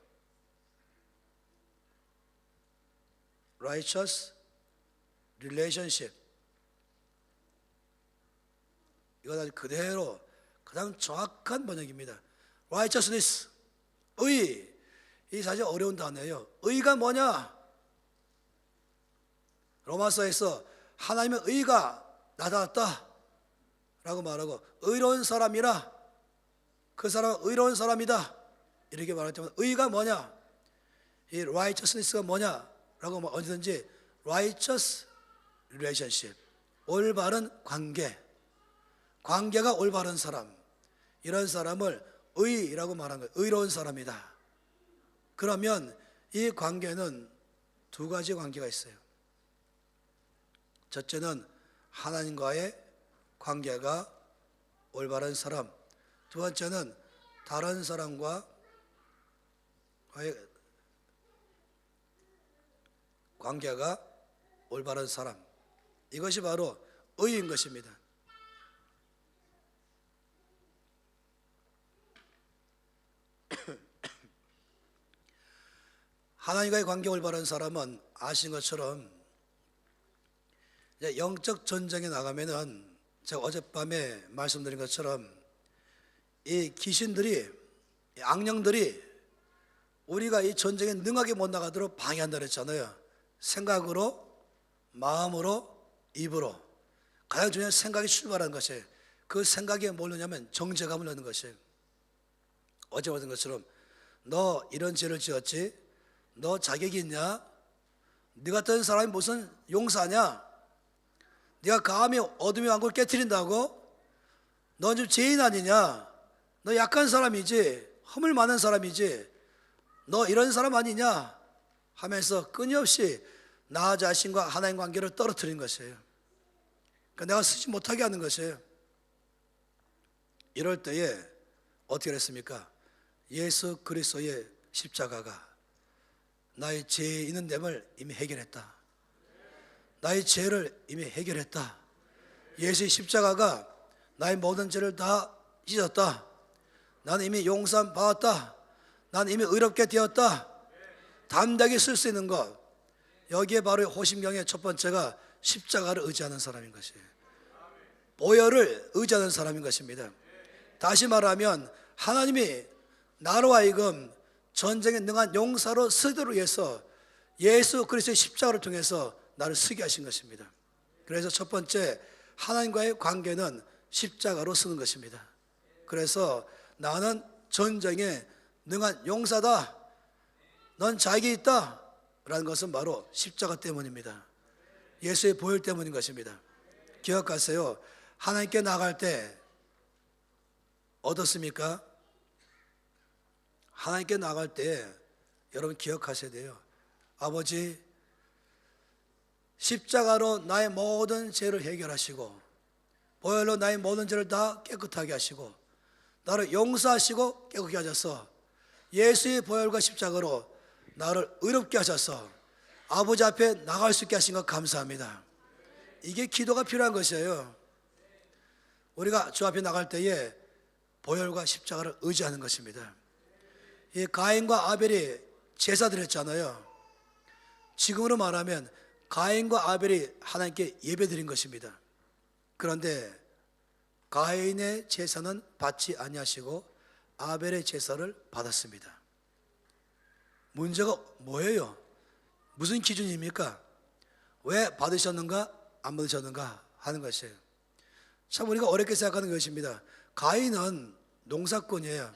righteous relationship. 이건 아주 그대로 가장 정확한 번역입니다. righteousness, 의. 이 사실 어려운 단어예요. 의가 뭐냐? 로마서에서 하나님의 의가 나타났다 라고 말하고, 의로운 사람이라, 그 사람은 의로운 사람이다 이렇게 말할 때마다 의가 뭐냐, 이 righteousness가 뭐냐 라고 언제든지 righteous relationship, 올바른 관계, 관계가 올바른 사람, 이런 사람을 의라고 말하는 거예요. 의로운 사람이다. 그러면 이 관계는 두 가지 관계가 있어요. 첫째는 하나님과의 관계가 올바른 사람, 두 번째는 다른 사람과의 관계가 올바른 사람, 이것이 바로 의인 것입니다. 하나님과의 관계 올바른 사람은 아신 것처럼 영적 전쟁에 나가면은, 제가 어젯밤에 말씀드린 것처럼 이 귀신들이, 이 악령들이 우리가 이 전쟁에 능하게 못 나가도록 방해한다 그랬잖아요. 생각으로, 마음으로, 입으로. 가장 중요한 생각이 출발하는 것이에요. 그 생각에 뭘 넣냐면 정죄감을 넣는 것이에요. 어제 말한 것처럼 너 이런 죄를 지었지? 너 자격이 있냐? 네 같은 사람이 무슨 용사냐? 네가 감히 어둠의 왕국을 깨트린다고? 너 좀 죄인 아니냐? 너 약한 사람이지? 허물 많은 사람이지? 너 이런 사람 아니냐? 하면서 끊임없이 나 자신과 하나님 관계를 떨어뜨린 것이에요. 그러니까 내가 쓰지 못하게 하는 것이에요. 이럴 때에 어떻게 했습니까? 예수 그리스도의 십자가가 나의 죄에 있는 됨을 이미 해결했다. 나의 죄를 이미 해결했다. 예수의 십자가가 나의 모든 죄를 다 씻었다. 나는 이미 용서함 받았다. 나는 이미 의롭게 되었다. 담대하게 쓸 수 있는 것, 여기에 바로 호심경의 첫 번째가 십자가를 의지하는 사람인 것이에요. 보혈을 의지하는 사람인 것입니다. 다시 말하면 하나님이 나로 하여금 전쟁에 능한 용사로 쓰도록 해서 예수 그리스도의 십자가를 통해서 나를 쓰게 하신 것입니다. 그래서 첫 번째, 하나님과의 관계는 십자가로 쓰는 것입니다. 그래서 나는 전쟁에 능한 용사다, 넌 자격이 있다 라는 것은 바로 십자가 때문입니다. 예수의 보혈 때문인 것입니다. 기억하세요. 하나님께 나갈 때 어떻습니까? 하나님께 나갈 때 여러분 기억하셔야 돼요. 아버지, 십자가로 나의 모든 죄를 해결하시고 보혈로 나의 모든 죄를 다 깨끗하게 하시고 나를 용서하시고 깨끗하게 하셔서 예수의 보혈과 십자가로 나를 의롭게 하셔서 아버지 앞에 나갈 수 있게 하신 것 감사합니다. 이게 기도가 필요한 것이에요. 우리가 주 앞에 나갈 때에 보혈과 십자가를 의지하는 것입니다. 이 가인과 아벨이 제사 드렸잖아요. 지금으로 말하면 가인과 아벨이 하나님께 예배 드린 것입니다. 그런데 가인의 제사는 받지 아니하시고 아벨의 제사를 받았습니다. 문제가 뭐예요? 무슨 기준입니까? 왜 받으셨는가 안 받으셨는가 하는 것이에요. 참 우리가 어렵게 생각하는 것입니다. 가인은 농사꾼이에요.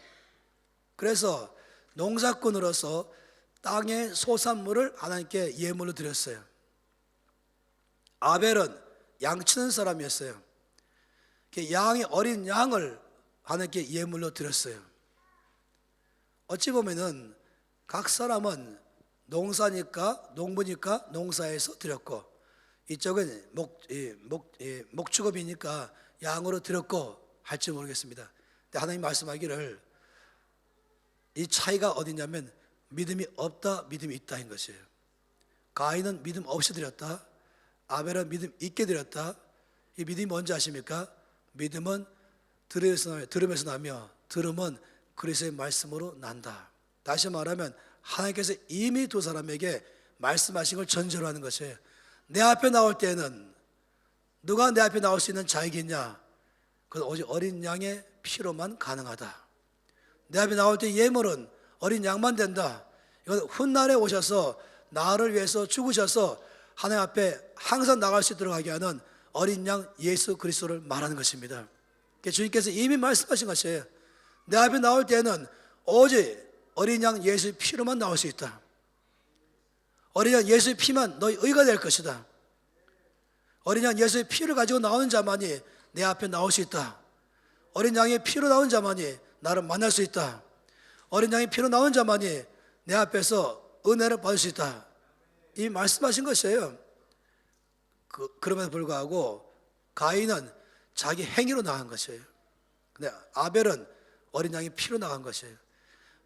그래서 농사꾼으로서 땅의 소산물을 하나님께 예물로 드렸어요. 아벨은 양 치는 사람이었어요. 양의 어린 양을 하나님께 예물로 드렸어요. 어찌 보면은 각 사람은 농사니까 농부니까 농사에서 드렸고, 이쪽은 목축업이니까 양으로 드렸고 할지 모르겠습니다. 근데 하나님 말씀하기를 이 차이가 어디냐면 믿음이 없다, 믿음이 있다인 것이에요. 가인은 믿음 없이 드렸다, 아벨은 믿음 있게 드렸다. 이 믿음이 뭔지 아십니까? 믿음은 들음에서 나며 들음은 그리스도의 말씀으로 난다. 다시 말하면 하나님께서 이미 두 사람에게 말씀하신 걸 전제로 하는 것이에요. 내 앞에 나올 때는 누가 내 앞에 나올 수 있는 자격이 있냐? 그건 오직 어린 양의 피로만 가능하다. 내 앞에 나올 때 예물은 어린 양만 된다. 이건 훗날에 오셔서 나를 위해서 죽으셔서 하나님 앞에 항상 나갈 수 있도록 하게 하는 어린 양 예수 그리스도를 말하는 것입니다. 주님께서 이미 말씀하신 것이에요. 내 앞에 나올 때는 오직 어린 양 예수의 피로만 나올 수 있다. 어린 양 예수의 피만 너희 의가 될 것이다. 어린 양 예수의 피를 가지고 나오는 자만이 내 앞에 나올 수 있다. 어린 양의 피로 나온 자만이 나를 만날 수 있다. 어린 양의 피로 나온 자만이 내 앞에서 은혜를 받을 수 있다. 이 말씀하신 것이에요. 그럼에도 불구하고 가인은 자기 행위로 나간 것이에요. 근데 아벨은 어린 양의 피로 나간 것이에요.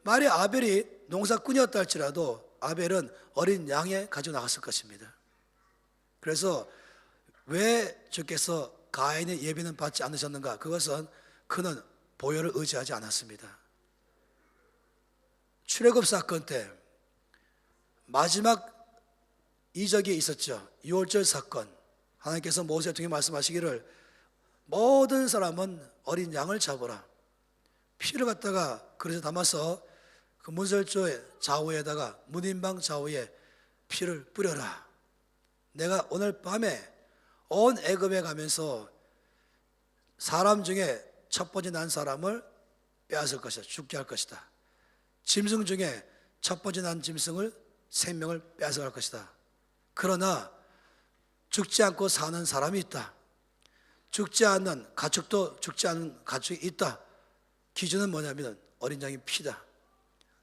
만약 아벨이 농사꾼이었다 할지라도 아벨은 어린 양에 가지고 나갔을 것입니다. 그래서 왜 주께서 가인의 예비는 받지 않으셨는가? 그것은 그는 보혈을 의지하지 않았습니다. 출애굽 사건 때 마지막 이적이 있었죠. 유월절 사건. 하나님께서 모세를 통해 말씀하시기를 모든 사람은 어린 양을 잡으라. 피를 갖다가 그릇에 담아서 그 문설주의 좌우에다가 문인방 좌우에 피를 뿌려라. 내가 오늘 밤에 온 애굽에 가면서 사람 중에 첫 번째 난 사람을 빼앗을 것이다. 죽게 할 것이다. 짐승 중에 첫 번째 난 짐승을 생명을 빼앗아갈 것이다. 그러나 죽지 않고 사는 사람이 있다. 죽지 않는 가축도 죽지 않는 가축이 있다. 기준은 뭐냐면 어린 양의 피다.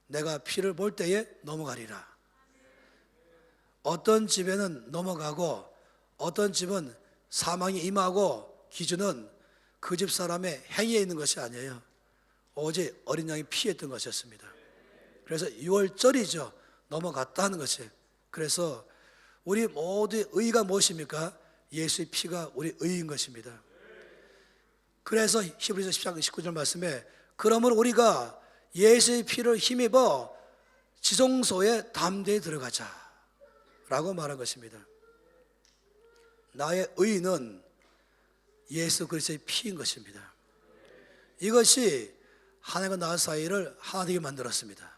내가 피를 볼 때에 넘어가리라. 어떤 집에는 넘어가고 어떤 집은 사망이 임하고 기준은 그 집 사람의 행위에 있는 것이 아니에요. 오직 어린 양이 피했던 것이었습니다. 그래서 유월절이죠. 넘어갔다 하는 것이에요. 그래서 우리 모두의 의의가 무엇입니까? 예수의 피가 우리 의인 것입니다. 그래서 히브리서 10장 19절 말씀에 그러므로 우리가 예수의 피를 힘입어 지성소에 담대히 들어가자 라고 말한 것입니다. 나의 의는 예수 그리스도의 피인 것입니다. 이것이 하나님과 나 사이를 하나 되게 만들었습니다.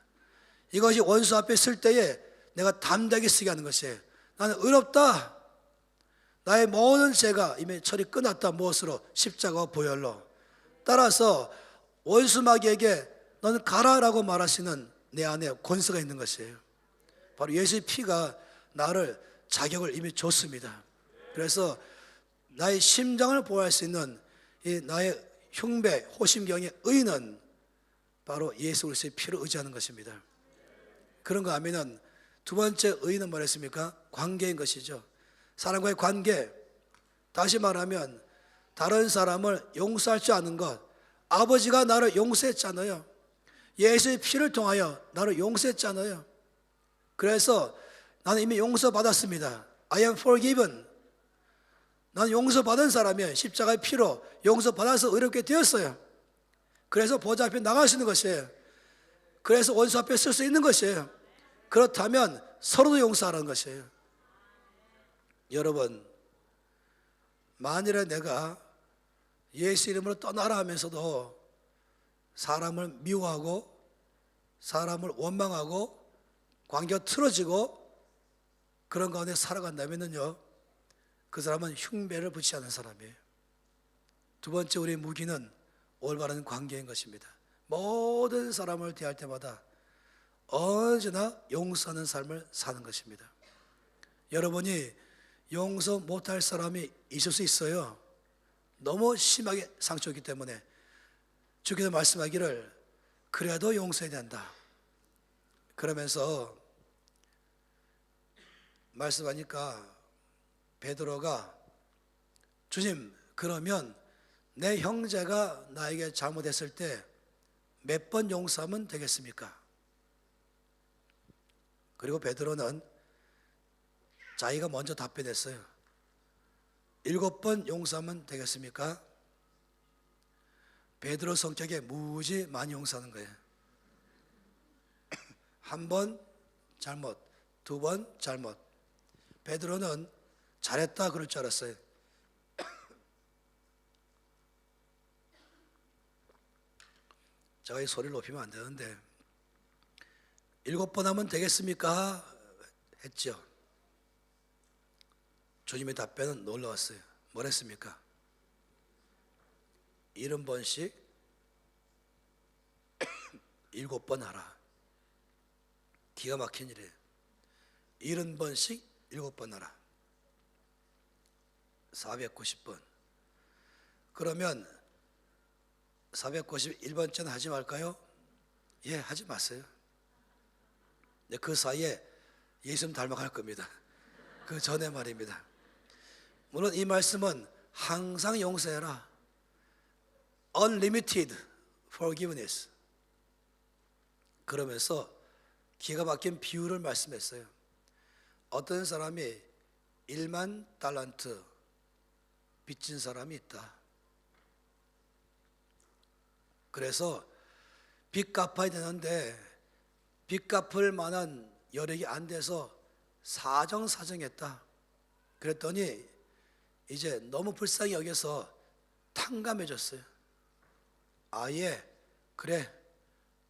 이것이 원수 앞에 설 때에 내가 담대하게 쓰게 하는 것이에요. 나는 의롭다. 나의 모든 죄가 이미 처리 끝났다. 무엇으로? 십자가와 보혈로. 따라서 원수 마귀에게 너는 가라라고 말하시는 내 안에 권세가 있는 것이에요. 바로 예수의 피가 나를 자격을 이미 줬습니다. 그래서 나의 심장을 보호할 수 있는 이 나의 흉배, 호심경의 의는 바로 예수 그리스도의 피를 의지하는 것입니다. 그런가 하면은 두 번째 의는 뭐랬습니까? 관계인 것이죠. 사람과의 관계. 다시 말하면 다른 사람을 용서할 줄 아는 것. 아버지가 나를 용서했잖아요. 예수의 피를 통하여 나를 용서했잖아요. 그래서 나는 이미 용서받았습니다. I am forgiven. 나는 용서받은 사람이에요. 십자가의 피로 용서받아서 의롭게 되었어요. 그래서 보좌 앞에 나갈 수 있는 것이에요. 그래서 원수 앞에 쓸 수 있는 것이에요. 그렇다면 서로도 용서하라는 것이에요. 여러분, 만일에 내가 예수 이름으로 떠나라 하면서도 사람을 미워하고 사람을 원망하고 관계가 틀어지고 그런 가운데 살아간다면요, 그 사람은 흉배를 붙이지 않는 사람이에요. 두 번째, 우리의 무기는 올바른 관계인 것입니다. 모든 사람을 대할 때마다 언제나 용서하는 삶을 사는 것입니다. 여러분이 용서 못할 사람이 있을 수 있어요. 너무 심하게 상처였기 때문에 주께서 말씀하기를 그래도 용서해야 된다. 그러면서 말씀하니까 베드로가 주님, 그러면 내 형제가 나에게 잘못했을 때 몇 번 용서하면 되겠습니까? 그리고 베드로는 자기가 먼저 답변했어요. 7번 용서하면 되겠습니까? 베드로 성격에 무지 많이 용서하는 거예요. 한 번 잘못, 2번 잘못. 베드로는 잘했다 그럴 줄 알았어요. 제가 이 소리를 높이면 안 되는데 7번 하면 되겠습니까? 했죠. 주님의 답변은 놀라웠어요. 뭐랬습니까? 70번씩 7번 하라. 기가 막힌 일이에요. 70번씩 7번 하라. 490번. 그러면 491번째는 하지 말까요? 예, 하지 마세요. 그 사이에 예수님 닮아갈 겁니다. 그 전에 말입니다. 물론 이 말씀은 항상 용서해라. Unlimited forgiveness. 그러면서 기가 막힌 비유를 말씀했어요. 어떤 사람이 1만 달란트 빚진 사람이 있다. 그래서 빚 갚아야 되는데 빚 갚을 만한 여력이 안 돼서 사정사정했다. 그랬더니 이제 너무 불쌍히 여겨서 탕감해줬어요. 아예 그래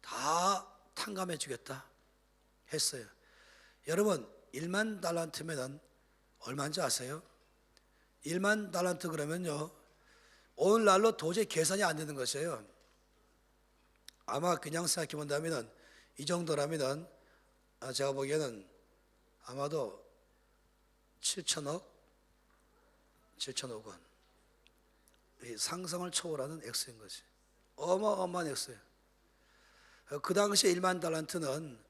다 탕감해 주겠다 했어요. 여러분 1만 달란트면 얼마인지 아세요? 1만 달란트 그러면요 오늘날로 도저히 계산이 안 되는 것이에요. 아마 그냥 생각해 본다면 이 정도라면 제가 보기에는 아마도 7천억 원. 상상을 초월하는 액수인 것이. 어마어마한 액수예요. 그 당시에 1만 달란트는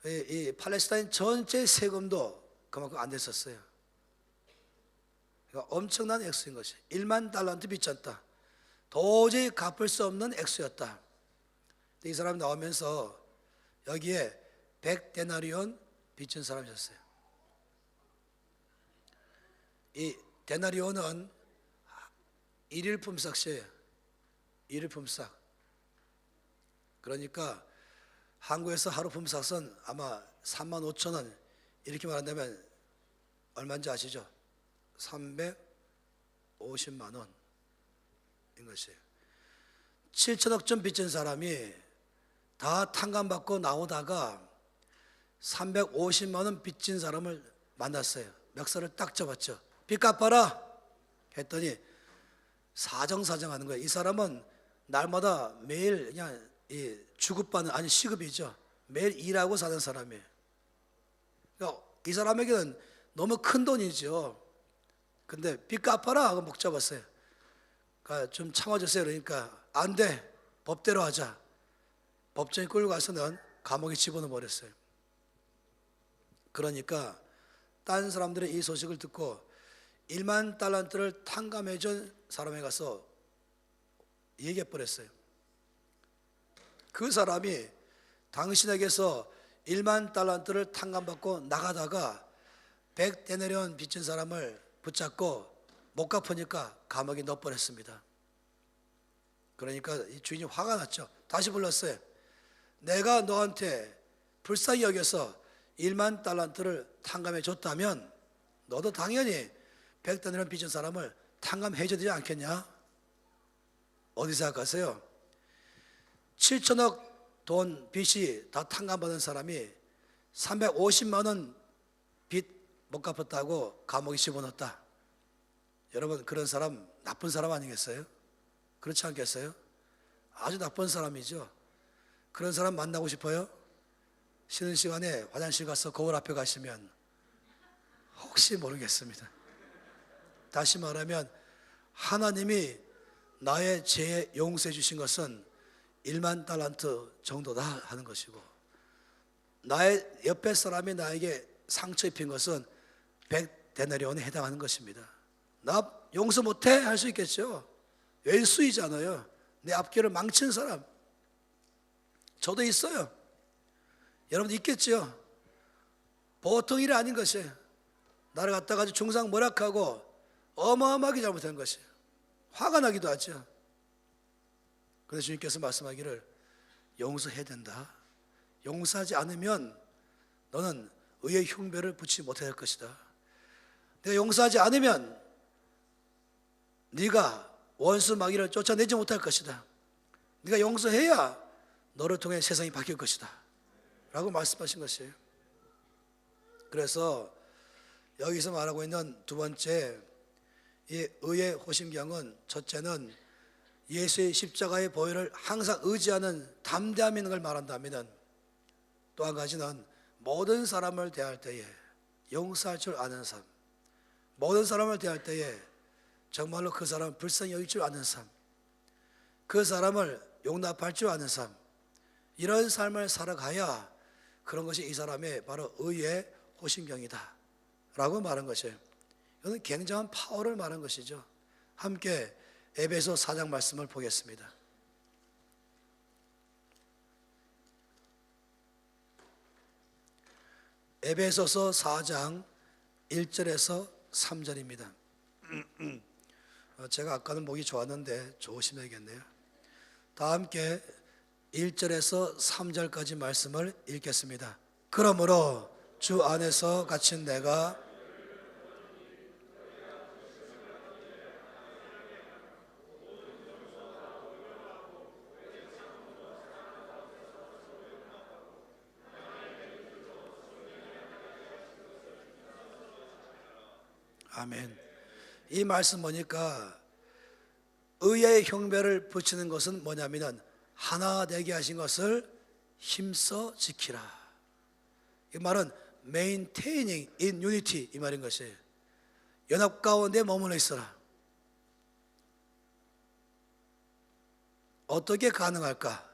이 팔레스타인 전체 세금도 그만큼 안 됐었어요. 그러니까 엄청난 액수인 것이. 1만 달란트 빚졌다. 도저히 갚을 수 없는 액수였다. 이 사람이 나오면서 여기에 100데나리온 빚진 사람이었어요. 이 데나리온은 일일 품삯이에요. 일일 품삯. 그러니까 한국에서 하루 품삯은 아마 3만 5천 원 이렇게 말한다면 얼마인지 아시죠? 350만 원인 것이에요. 7천억쯤 빚진 사람이 다 탕감받고 나오다가 350만 원 빚진 사람을 만났어요. 멱살을 딱 잡았죠. 빚 갚아라 했더니 사정사정하는 거예요. 이 사람은 날마다 매일 그냥 주급받는, 아니 시급이죠. 매일 일하고 사는 사람이에요. 그러니까 이 사람에게는 너무 큰 돈이죠. 근데 빚 갚아라 하고 목 잡았어요. 그러니까 좀 참아주세요. 그러니까 안 돼, 법대로 하자. 법정에 끌고 가서는 감옥에 집어넣어 버렸어요. 그러니까 딴 사람들의 이 소식을 듣고 1만 달란트를 탕감해준 사람에 가서 얘기해 버렸어요. 그 사람이 당신에게서 1만 달란트를 탕감받고 나가다가 100데나리온 빚진 사람을 붙잡고 못 갚으니까 감옥에 넣어버렸습니다. 그러니까 이 주인이 화가 났죠. 다시 불렀어요. 내가 너한테 불쌍히 여겨서 1만 달란트를 탕감해 줬다면 너도 당연히 100데나리온 빚진 사람을 탕감해 줘야 되지 않겠냐? 어디 생각하세요? 7천억 돈 빚이 다 탕감받은 사람이 350만 원 빚 못 갚았다고 감옥에 집어넣었다. 여러분, 그런 사람 나쁜 사람 아니겠어요? 그렇지 않겠어요? 아주 나쁜 사람이죠. 그런 사람 만나고 싶어요? 쉬는 시간에 화장실 가서 거울 앞에 가시면 혹시 모르겠습니다. 다시 말하면 하나님이 나의 죄 용서해 주신 것은 1만 달란트 정도다 하는 것이고, 나의 옆에 사람이 나에게 상처 입힌 것은 100데나리온에 해당하는 것입니다. 나 용서 못해? 할 수 있겠죠. 왼수이잖아요. 내 앞길을 망친 사람 저도 있어요. 여러분도 있겠죠. 보통 일이 아닌 것이에요. 나를 갖다가 아주 중상모략하고 어마어마하게 잘못한 것이에요. 화가 나기도 하죠. 그런데 주님께서 말씀하기를 용서해야 된다. 용서하지 않으면 너는 의의 흉배를 붙이지 못할 것이다. 내가 용서하지 않으면 네가 원수 마귀를 쫓아내지 못할 것이다. 네가 용서해야 너를 통해 세상이 바뀔 것이다 라고 말씀하신 것이에요. 그래서 여기서 말하고 있는 두 번째 이 의의 호심경은, 첫째는 예수의 십자가의 보혈을 항상 의지하는 담대함이 있는 걸 말한다면, 또 한 가지는 모든 사람을 대할 때에 용서할 줄 아는 삶, 모든 사람을 대할 때에 정말로 그 사람을 불쌍히 여길 줄 아는 삶, 그 사람을 용납할 줄 아는 삶, 이런 삶을 살아가야 그런 것이 이 사람의 바로 의의 호심경이다 라고 말한 것이에요. 이거는 굉장한 파워를 말한 것이죠. 함께 에베소 4장 말씀을 보겠습니다. 에베소서 4장 1절에서 3절입니다. 제가 아까는 목이 좋았는데 조심해야겠네요. 다 함께 1절에서 3절까지 말씀을 읽겠습니다. 그러므로 주 안에서 갇힌 내가 아멘. 이 말씀 보니까 의의 흉배를 붙이는 것은 뭐냐면 하나 되게 하신 것을 힘써 지키라. 이 말은 maintaining in unity 이 말인 것이에요. 연합 가운데 머물러 있어라. 어떻게 가능할까?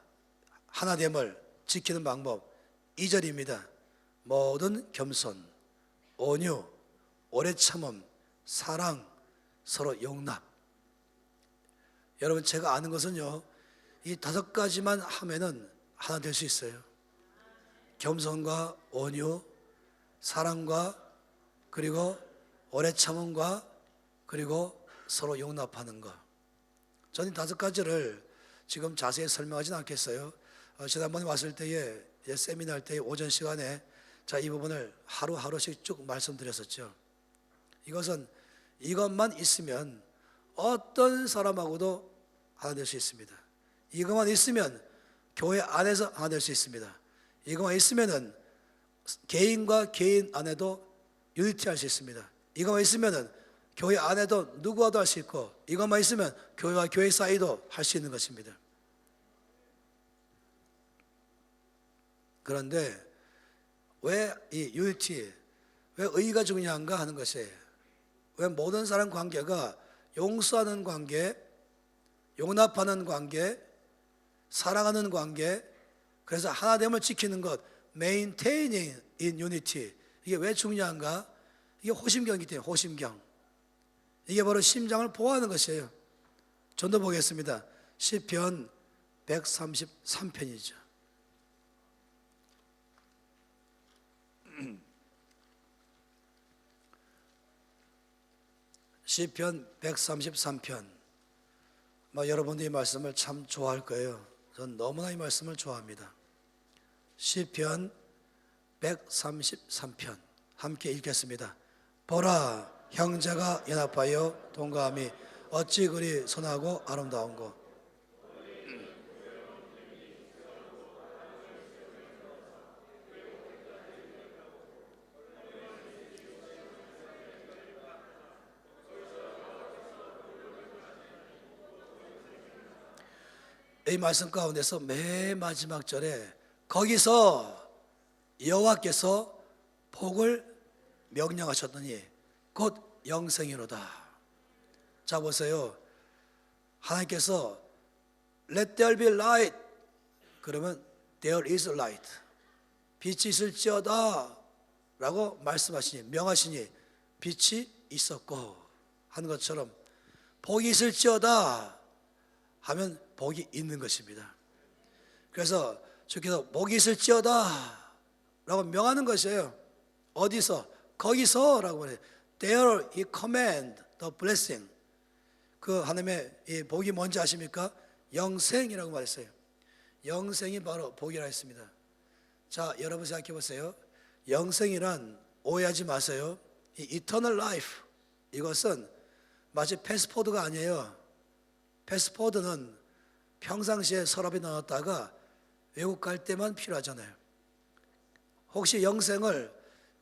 하나됨을 지키는 방법 2절입니다. 모든 겸손, 온유, 오래 참음, 사랑, 서로 용납. 여러분, 제가 아는 것은요, 이 5가지만 하면은 하나 될 수 있어요. 겸손과 온유, 사랑과 그리고 오래 참음과 그리고 서로 용납하는 것. 저는 5가지를 지금 자세히 설명하지는 않겠어요. 지난번에 왔을 때에 세미나 할 때 오전 시간에 이 부분을 하루하루씩 쭉 말씀드렸었죠. 이것만 있으면 어떤 사람하고도 하나 될 수 있습니다. 이것만 있으면 교회 안에서 하나 될 수 있습니다. 이것만 있으면은 개인과 개인 안에도 유니티할 수 있습니다. 이것만 있으면은 교회 안에도 누구와도 할 수 있고, 이것만 있으면 교회와 교회 사이도 할 수 있는 것입니다. 그런데 왜 이 유니티, 왜 의가 중요한가 하는 것이에요. 왜 모든 사람 관계가 용서하는 관계, 용납하는 관계, 사랑하는 관계, 그래서 하나됨을 지키는 것, maintaining in unity, 이게 왜 중요한가? 이게 호심경이기 때문에. 호심경, 이게 바로 심장을 보호하는 것이에요. 전도 보겠습니다. 시편 133편이죠. 시편 133편. 여러분들이 이 말씀을 참 좋아할 거예요. 전 너무나 이 말씀을 좋아합니다. 시편 133편 함께 읽겠습니다. 보라, 형제가 연합하여 동거함이 어찌 그리 선하고 아름다운고. 이 말씀 가운데서 맨 마지막 절에 거기서 여호와께서 복을 명령하셨더니 곧 영생이로다. 자 보세요. 하나님께서 Let there be light. 그러면 there is light. 빛이 있을지어다 라고 말씀하시니, 명하시니 빛이 있었고 하는 것처럼 복이 있을지어다 하면 복이 있는 것입니다. 그래서 주께서 복이 있을지어다 라고 명하는 것이에요. 어디서? 거기서 라고 해요. There he command the blessing. 그 하나님의 이 복이 뭔지 아십니까? 영생이라고 말했어요. 영생이 바로 복이라 했습니다. 자, 여러분 생각해 보세요. 영생이란 오해하지 마세요. 이 eternal life, 이것은 마치 패스포드가 아니에요. 패스포드는 평상시에 서랍에 넣었다가 외국 갈 때만 필요하잖아요. 혹시 영생을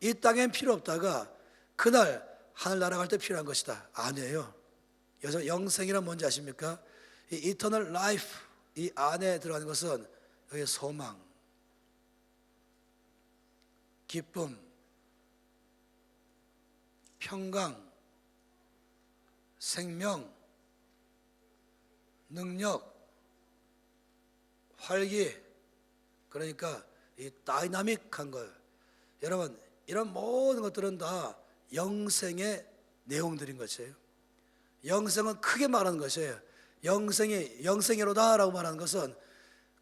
이 땅엔 필요 없다가 그날 하늘나라 갈 때 필요한 것이다? 아니에요. 그래서 영생이란 뭔지 아십니까? 이 eternal life, 이 안에 들어가는 것은 여기 소망, 기쁨, 평강, 생명, 능력, 활기, 그러니까 이 다이나믹한 걸. 여러분, 이런 모든 것들은 다 영생의 내용들인 것이에요. 영생은 크게 말하는 것이에요. 영생이로다라고 말하는 것은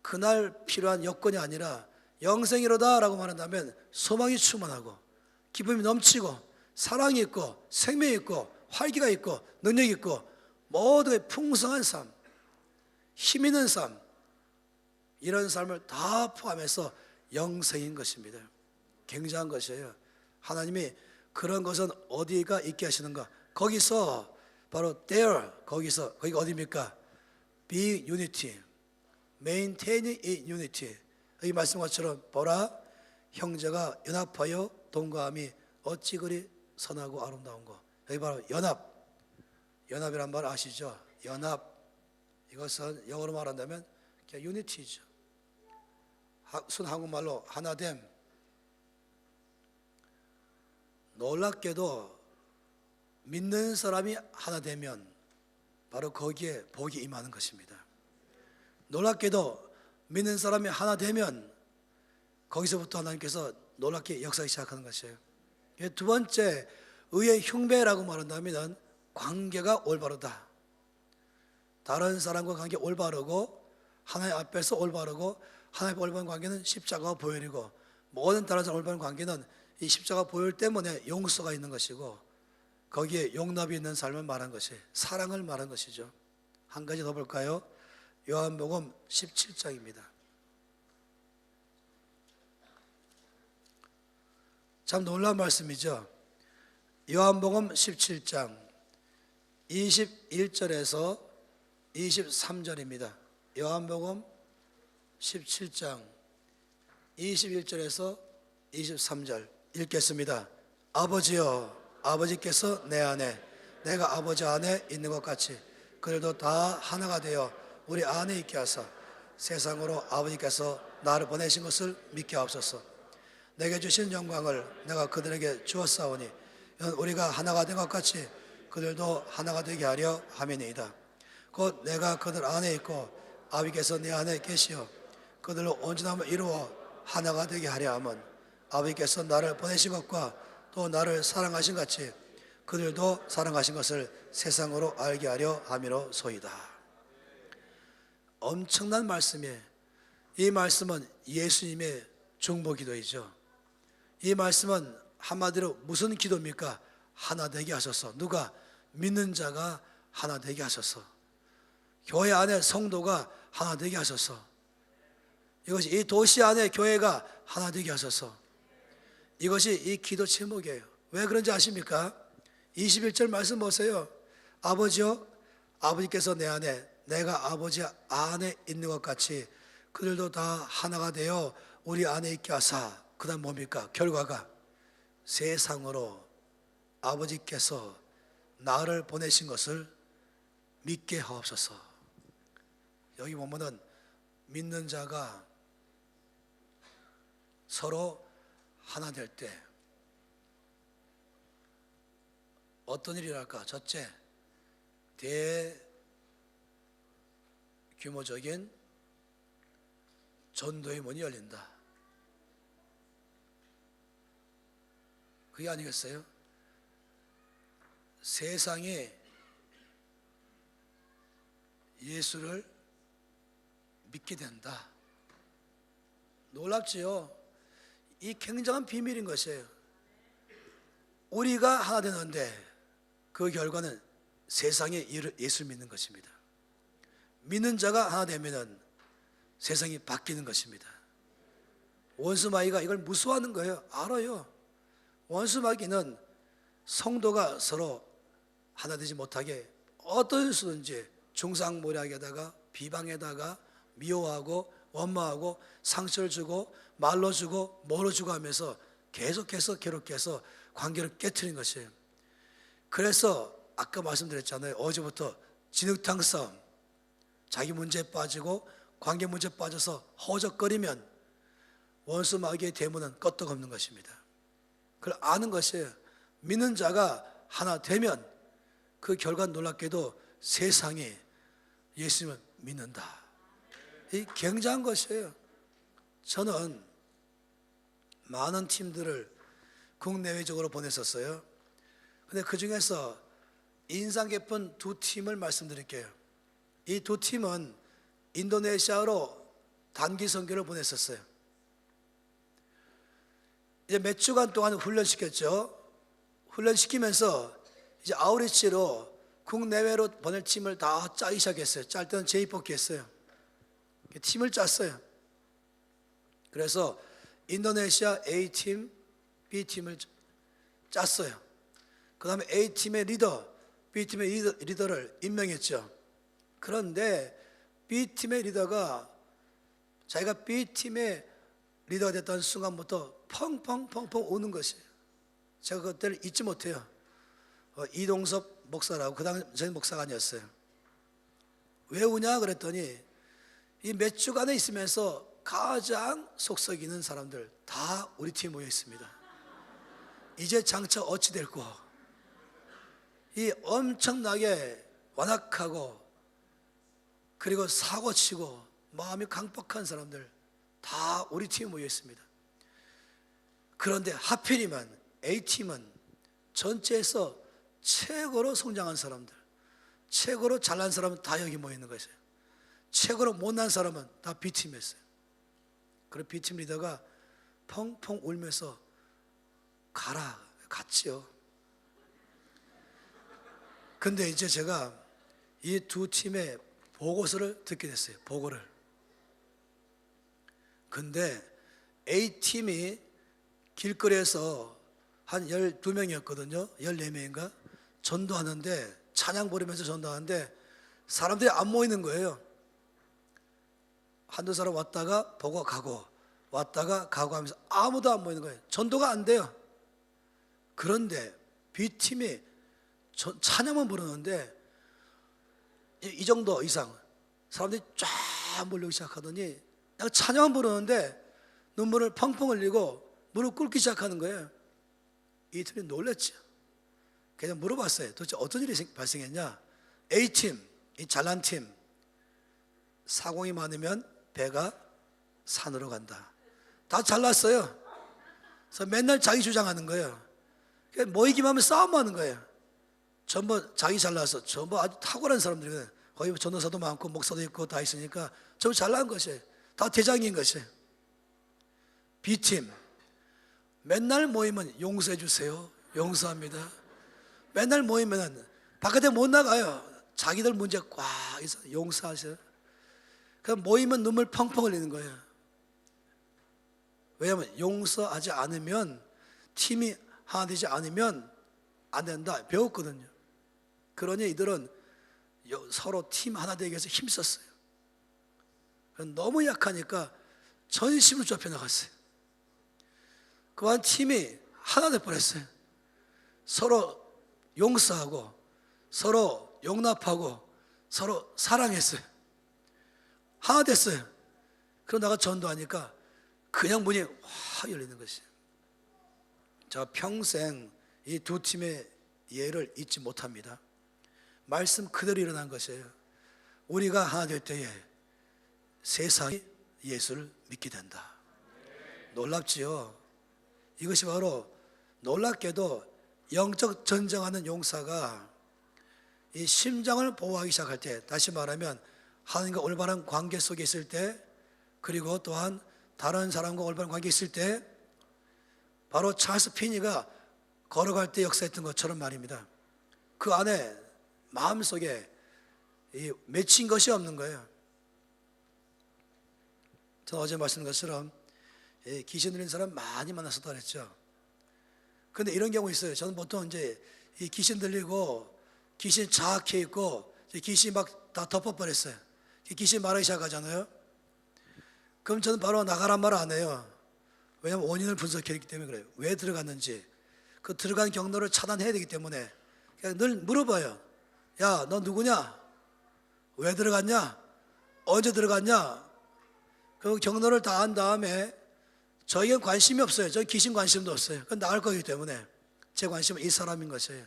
그날 필요한 여건이 아니라 영생이로다라고 말한다면 소망이 충만하고 기쁨이 넘치고 사랑이 있고 생명이 있고 활기가 있고 능력이 있고 모두의 풍성한 삶, 힘 있는 삶, 이런 삶을 다 포함해서 영생인 것입니다. 굉장한 것이에요. 하나님이 그런 것은 어디가 있게 하시는가? 거기서 바로 there, 거기서, 거기가 어디입니까? Be unity, maintain in unity. 여기 말씀한 것처럼 보라, 형제가 연합하여 동거함이 어찌 그리 선하고 아름다운 거. 여기 바로 연합, 연합이란 말 아시죠? 연합, 이것은 영어로 말한다면 그냥 unity죠. 순 한국말로 하나됨. 놀랍게도 믿는 사람이 하나 되면 바로 거기에 복이 임하는 것입니다. 놀랍게도 믿는 사람이 하나 되면 거기서부터 하나님께서 놀랍게 역사하기 시작하는 것이에요. 두 번째, 의의 흉배라고 말한다면 관계가 올바르다. 다른 사람과 관계 올바르고 하나님 앞에서 올바르고 하나님 올바른 관계는 십자가와 보혈이고 모든 다른 사람 올바른 관계는 이 십자가 보혈 때문에 용서가 있는 것이고 거기에 용납이 있는 삶을 말한 것이 사랑을 말한 것이죠. 한 가지 더 볼까요? 요한복음 17장입니다. 참 놀라운 말씀이죠. 요한복음 17장 21절에서 23절입니다. 요한복음 17장 21절에서 23절 읽겠습니다. 아버지여, 아버지께서 내 안에 내가 아버지 안에 있는 것 같이 그들도 다 하나가 되어 우리 안에 있게 하사 세상으로 아버지께서 나를 보내신 것을 믿게 하옵소서. 내게 주신 영광을 내가 그들에게 주었사오니 이는 우리가 하나가 된 것 같이 그들도 하나가 되게 하려 함이니이다. 곧 내가 그들 안에 있고 아버지께서 내 안에 계시어 그들로 온전함을 이루어 하나가 되게 하려 함은 아버지께서 나를 보내신 것과 또 나를 사랑하신 같이 그들도 사랑하신 것을 세상으로 알게 하려 함이로소이다. 엄청난 말씀이에요. 이 말씀은 예수님의 중보기도이죠. 이 말씀은 한마디로 무슨 기도입니까? 하나 되게 하소서. 누가? 믿는 자가 하나 되게 하소서. 교회 안에 성도가 하나 되게 하소서. 이것이 이 도시 안에 교회가 하나 되게 하소서. 이것이 이 기도 제목이에요. 왜 그런지 아십니까? 21절 말씀 보세요. 아버지여, 아버지께서 내 안에 내가 아버지 안에 있는 것 같이 그들도 다 하나가 되어 우리 안에 있게 하사. 그 다음 뭡니까? 결과가 세상으로 아버지께서 나를 보내신 것을 믿게 하옵소서. 여기 보면은 믿는 자가 서로 하나 될 때 어떤 일이 일어날까? 첫째, 대규모적인 전도의 문이 열린다. 그게 아니겠어요? 세상에 예수를 믿게 된다. 놀랍지요? 이 굉장한 비밀인 것이에요. 우리가 하나 되는데 그 결과는 세상에 예수를 믿는 것입니다. 믿는 자가 하나 되면 세상이 바뀌는 것입니다. 원수마귀가 이걸 무서워하는 거예요. 알아요. 원수마귀는 성도가 서로 하나 되지 못하게 어떤 수든지 중상모략에다가 비방에다가 미워하고 원망하고 상처를 주고 말로 주고 뭐로 주고 하면서 계속해서 괴롭게 해서 관계를 깨트린 것이에요. 그래서 아까 말씀드렸잖아요. 어제부터 진흙탕 싸움, 자기 문제에 빠지고 관계 문제에 빠져서 허적거리면 원수 마귀의 대문은 껐떡없는 것입니다. 그걸 아는 것이에요. 믿는 자가 하나 되면 그 결과 놀랍게도 세상에 예수님을 믿는다. 이 굉장한 것이에요. 저는 많은 팀들을 국내외적으로 보냈었어요. 근데 그 중에서 인상 깊은 두 팀을 말씀드릴게요. 이 두 팀은 인도네시아로 단기 선교를 보냈었어요. 이제 몇 주간 동안 훈련시켰죠. 훈련시키면서 이제 아우리치로 국내외로 보낼 팀을 다 짜기 시작했어요. 짤 때는 제이뽑기 했어요. 팀을 짰어요. 그래서 인도네시아 A팀, B팀을 짰어요. 그 다음에 A팀의 리더, B팀의 리더를 임명했죠. 그런데 B팀의 리더가 자기가 B팀의 리더가 됐다는 순간부터 펑펑펑펑 우는 것이에요. 제가 그때를 잊지 못해요. 이동섭 목사라고, 그 당시 저희 목사가 아니었어요. 왜 우냐 그랬더니 이 몇 주간에 있으면서 가장 속 썩이는 사람들 다 우리 팀에 모여 있습니다. 이제 장차 어찌 될꼬. 이 엄청나게 완악하고 그리고 사고치고 마음이 강박한 사람들 다 우리 팀에 모여 있습니다. 그런데 하필이면 A팀은 전체에서 최고로 성장한 사람들, 최고로 잘난 사람은 다 여기 모여 있는 것이에요. 최고로 못난 사람은 다 B팀에 있어요. 그리고 B팀 리더가 펑펑 울면서 가라, 갔지요. 근데 이제 제가 이 두 팀의 보고서를 듣게 됐어요. 보고를. 근데 A팀이 길거리에서 한 12명이었거든요. 14명인가? 전도하는데, 찬양 부르면서 전도하는데 사람들이 안 모이는 거예요. 한두 사람 왔다가 보고 가고 왔다가 가고 하면서 아무도 안 모이는 거예요. 전도가 안 돼요. 그런데 B팀이 찬양만 부르는데 이 정도 이상 사람들이 쫙 몰려오기 시작하더니 그냥 찬양만 부르는데 눈물을 펑펑 흘리고 무릎 꿇기 시작하는 거예요. 이틀이 놀랬죠. 그냥 물어봤어요. 도대체 어떤 일이 발생했냐. A팀, 이 잘난 팀, 사공이 많으면 배가 산으로 간다. 다 잘났어요. 그래서 맨날 자기 주장하는 거예요. 모이기만 하면 싸움하는 거예요. 전부 자기 잘나서 전부 아주 탁월한 사람들이거든요. 거기 전도사도 많고 목사도 있고 다 있으니까 전부 잘난 것이에요. 다 대장인 것이에요. B팀 맨날 모이면 용서해 주세요. 용서합니다. 맨날 모이면 바깥에 못 나가요. 자기들 문제 꽉 있어. 용서하세요. 그럼 모이면 눈물 펑펑 흘리는 거예요. 왜냐하면 용서하지 않으면, 팀이 하나 되지 않으면 안 된다 배웠거든요. 그러니 이들은 서로 팀 하나 되기 위해서 힘썼어요. 너무 약하니까 전심을 좁혀나갔어요. 그만 팀이 하나 돼버렸어요. 서로 용서하고 서로 용납하고 서로 사랑했어요. 하나 됐어요. 그러다가 전도하니까 그냥 문이 확 열리는 것이에요. 제가 평생 이 두 팀의 예를 잊지 못합니다. 말씀 그대로 일어난 것이에요. 우리가 하나 될 때에 세상이 예수를 믿게 된다. 놀랍지요? 이것이 바로 놀랍게도 영적 전쟁하는 용사가 이 심장을 보호하기 시작할 때, 다시 말하면 하나님과 올바른 관계 속에 있을 때, 그리고 또한 다른 사람과 올바른 관계 있을 때, 바로 찰스 피니가 걸어갈 때 역사했던 것처럼 말입니다. 그 안에 마음속에 맺힌 것이 없는 거예요. 저는 어제 말씀드린 것처럼 귀신 들린 사람 많이 만났었다 그랬죠. 근데 이런 경우 있어요. 저는 보통 이제 이 귀신 들리고 귀신 자악해 있고 귀신이 막 다 덮어버렸어요. 귀신 말하기 시작하잖아요. 그럼 저는 바로 나가란 말 안 해요. 왜냐하면 원인을 분석했기 때문에 그래요. 왜 들어갔는지 그 들어간 경로를 차단해야 되기 때문에 그냥 늘 물어봐요. 야, 너 누구냐? 왜 들어갔냐? 언제 들어갔냐? 그 경로를 다 한 다음에 저에겐 관심이 없어요. 저 귀신 관심도 없어요. 그건 나갈 거기 때문에 제 관심은 이 사람인 것이에요.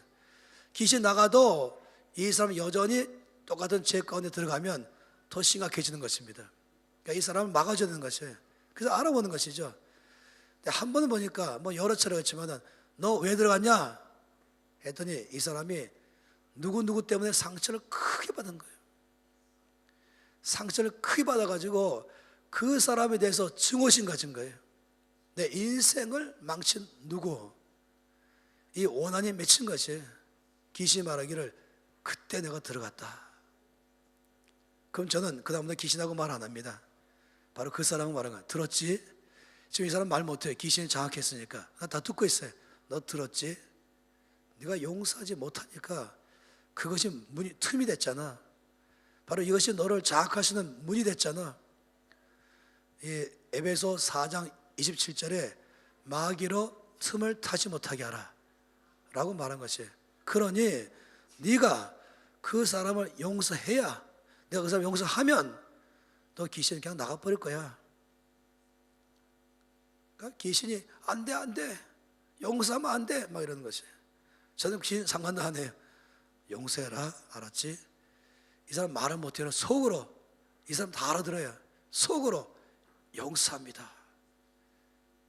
귀신 나가도 이 사람은 여전히 똑같은 죄 가운데 들어가면 더 심각해지는 것입니다. 그러니까 이 사람을 막아줘야 되는 것이에요. 그래서 알아보는 것이죠. 한 번은 보니까 뭐 여러 차례 했지만은 너 왜 들어갔냐? 했더니 이 사람이 누구 때문에 상처를 크게 받은 거예요. 상처를 크게 받아가지고 그 사람에 대해서 증오심 가진 거예요. 내 인생을 망친 누구? 이 원한이 맺힌 것이 귀신이 말하기를 그때 내가 들어갔다. 그럼 저는 그 다음부터 귀신하고 말 안 합니다. 바로 그 사람은 말하는 거예요. 들었지? 지금 이 사람 말 못해요. 귀신이 장악했으니까. 나 다 듣고 있어요. 너 들었지? 네가 용서하지 못하니까 그것이 틈이 됐잖아. 바로 이것이 너를 장악할 수 있는 문이 됐잖아. 이 에베소 4장 27절에 마귀로 틈을 타지 못하게 하라 라고 말한 것이에요. 그러니 네가 그 사람을 용서해야, 내가 그 사람을 용서하면 너 귀신이 그냥 나가버릴 거야. 그러니까 귀신이 안 돼 용서하면 안 돼 막 이러는 것이에요. 저는 귀신 상관도 안 해요. 용서해라, 알았지? 이 사람 말을 못해요. 속으로, 이 사람 다 알아들어요. 속으로 용서합니다.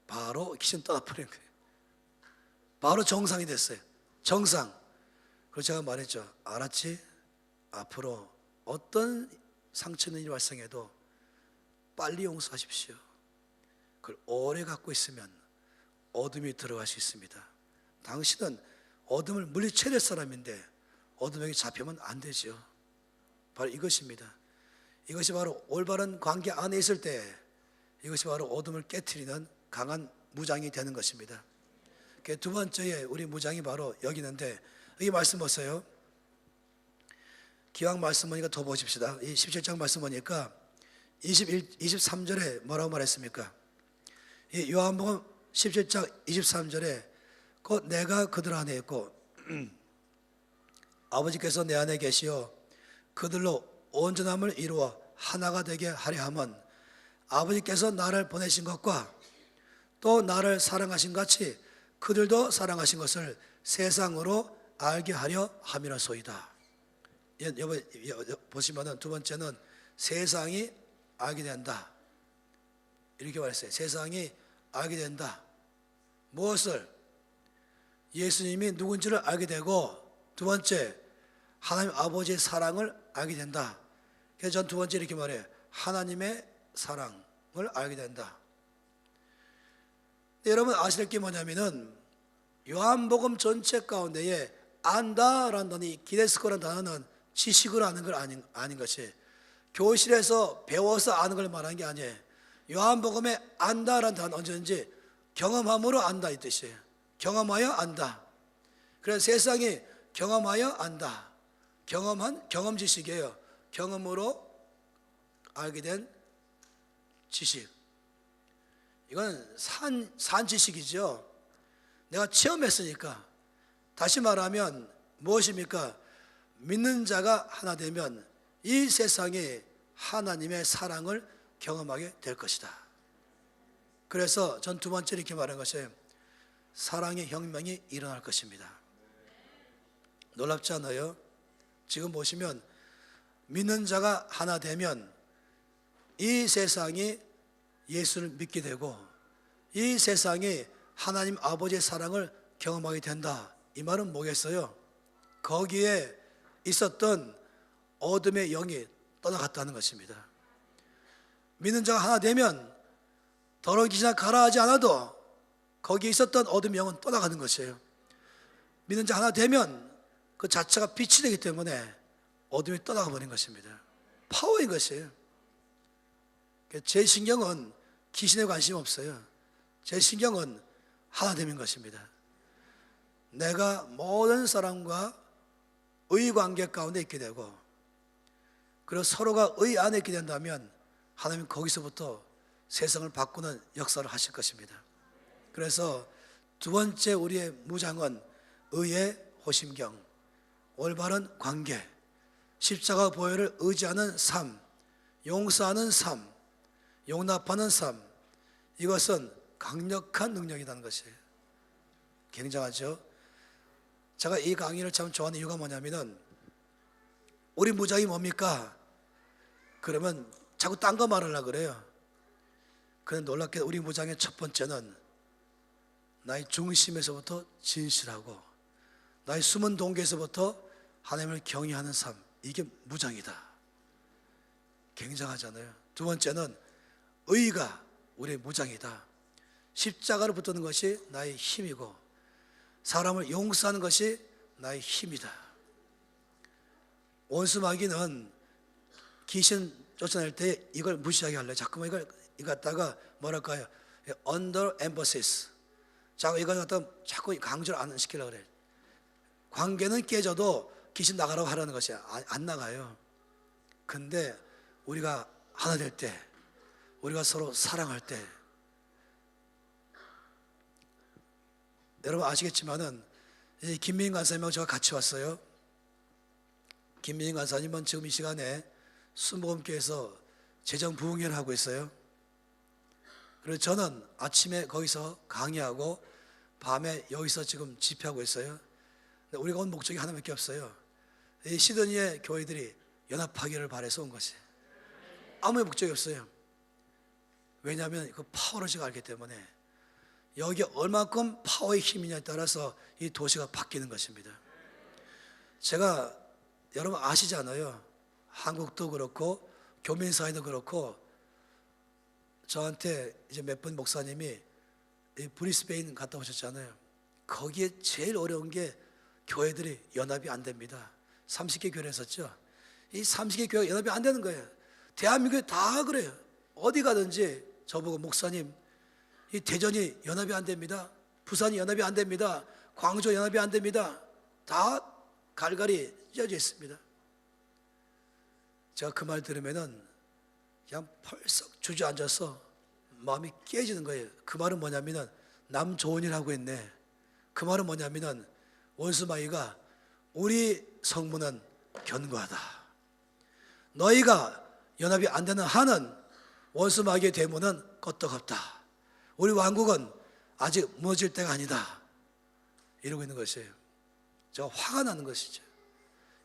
바로 귀신 떠나버린 거예요. 바로 정상이 됐어요. 정상. 그래서 제가 말했죠. 알았지? 앞으로 어떤 상처는 일이 발생해도 빨리 용서하십시오. 그걸 오래 갖고 있으면 어둠이 들어갈 수 있습니다. 당신은 어둠을 물리쳐야 될 사람인데 어둠에게 잡히면 안 되죠. 바로 이것입니다. 이것이 바로 올바른 관계 안에 있을 때 이것이 바로 어둠을 깨트리는 강한 무장이 되는 것입니다. 두 번째에 우리 무장이 바로 여기 있는데, 여기 말씀 보세요. 기왕 말씀 보니까 더 보십시다. 이 17장 말씀 보니까 23절에 뭐라고 말했습니까? 이 요한복음 17장 23절에 곧 내가 그들 안에 있고 아버지께서 내 안에 계시어 그들로 온전함을 이루어 하나가 되게 하려 함은 아버지께서 나를 보내신 것과 또 나를 사랑하신 같이 그들도 사랑하신 것을 세상으로 알게 하려 함이라소이다. 보시면은 두 번째는 세상이 알게 된다. 이렇게 말했어요. 세상이 알게 된다. 무엇을? 예수님이 누군지를 알게 되고, 두 번째 하나님 아버지의 사랑을 알게 된다. 그래서 전 두 번째 이렇게 말해요. 하나님의 사랑을 알게 된다. 여러분 아실 게 뭐냐면은 요한복음 전체 가운데에 안다라는 단어이 기데스코라는 단어는 지식을 아는 걸 아닌 것이, 교실에서 배워서 아는 걸 말하는 게 아니에요. 요한복음에 안다라는 단어 언제든지 경험함으로 안다 이 뜻이에요. 경험하여 안다. 그래서 세상이 경험하여 안다. 경험 지식이에요. 경험으로 알게 된 지식. 이건 산 지식이죠. 내가 체험했으니까. 다시 말하면 무엇입니까? 믿는 자가 하나 되면 이 세상에 하나님의 사랑을 경험하게 될 것이다. 그래서 전 두 번째 이렇게 말한 것이 사랑의 혁명이 일어날 것입니다. 놀랍지 않아요? 지금 보시면 믿는 자가 하나 되면 이 세상이 예수를 믿게 되고 이 세상이 하나님 아버지의 사랑을 경험하게 된다. 이 말은 뭐겠어요? 거기에 있었던 어둠의 영이 떠나갔다는 것입니다. 믿는 자가 하나 되면 더러운 귀신아 가라 하지 않아도 거기에 있었던 어둠의 영은 떠나가는 것이에요. 믿는 자 하나 되면 그 자체가 빛이 되기 때문에 어둠이 떠나가 버린 것입니다. 파워인 것이에요. 제 신경은 귀신에 관심 없어요. 제 신경은 하나됨인 것입니다. 내가 모든 사람과 의 관계 가운데 있게 되고 그리고 서로가 의 안에 있게 된다면 하나님은 거기서부터 세상을 바꾸는 역사를 하실 것입니다. 그래서 두 번째 우리의 무장은 의의 호심경, 올바른 관계, 십자가 보혈을 의지하는 삶, 용서하는 삶, 용납하는 삶, 이것은 강력한 능력이라는 것이에요. 굉장하죠? 제가 이 강의를 참 좋아하는 이유가 뭐냐면은 우리 무장이 뭡니까? 그러면 자꾸 딴 거 말하려고 그래요. 그런데 놀랍게 우리 무장의 첫 번째는 나의 중심에서부터 진실하고 나의 숨은 동기에서부터 하나님을 경외하는 삶, 이게 무장이다. 굉장하잖아요. 두 번째는 의가 우리의 무장이다. 십자가를 붙드는 것이 나의 힘이고 사람을 용서하는 것이 나의 힘이다. 원수 마귀는 귀신 쫓아낼 때 이걸 무시하게 하려고 자꾸만 이걸 갖다가 뭐랄까요? under emphasis. 자꾸 이걸 갖다 자꾸 강조를 안 시키려고 그래. 관계는 깨져도 귀신 나가라고 하라는 것이 안 나가요. 근데 우리가 하나 될 때, 우리가 서로 사랑할 때, 여러분 아시겠지만은 김민희 간사님하고 제가 같이 왔어요. 김민희 간사님은 지금 이 시간에 순복음교회에서 재정 부흥회를 하고 있어요. 그리고 저는 아침에 거기서 강의하고 밤에 여기서 지금 집회하고 있어요. 근데 우리가 온 목적이 하나밖에 없어요. 이 시드니의 교회들이 연합하기를 바라서 온 것이 아무 목적이 없어요. 왜냐하면 그 파워를 제가 알기 때문에 여기 얼마큼 파워의 힘이냐에 따라서 이 도시가 바뀌는 것입니다. 제가 여러분 아시잖아요. 한국도 그렇고 교민사회도 그렇고 저한테 이제 몇 분 목사님이 브리스베인 갔다 오셨잖아요. 거기에 제일 어려운 게 교회들이 연합이 안 됩니다. 30개 교회를 했었죠. 이 30개 교회가 연합이 안 되는 거예요. 대한민국에 다 그래요. 어디 가든지 저보고 목사님 이 대전이 연합이 안 됩니다. 부산이 연합이 안 됩니다. 광주 연합이 안 됩니다. 다 갈갈이 찢어져 있습니다. 제가 그 말 들으면은 그냥 펄썩 주저앉아서 마음이 깨지는 거예요. 그 말은 뭐냐면은 남 좋은 일 하고 있네. 그 말은 뭐냐면은 원수마귀가 우리 성문은 견고하다. 너희가 연합이 안 되는 한은 원수마귀의 대문은 껐떡없다. 우리 왕국은 아직 무너질 때가 아니다. 이러고 있는 것이에요. 제가 화가 나는 것이죠.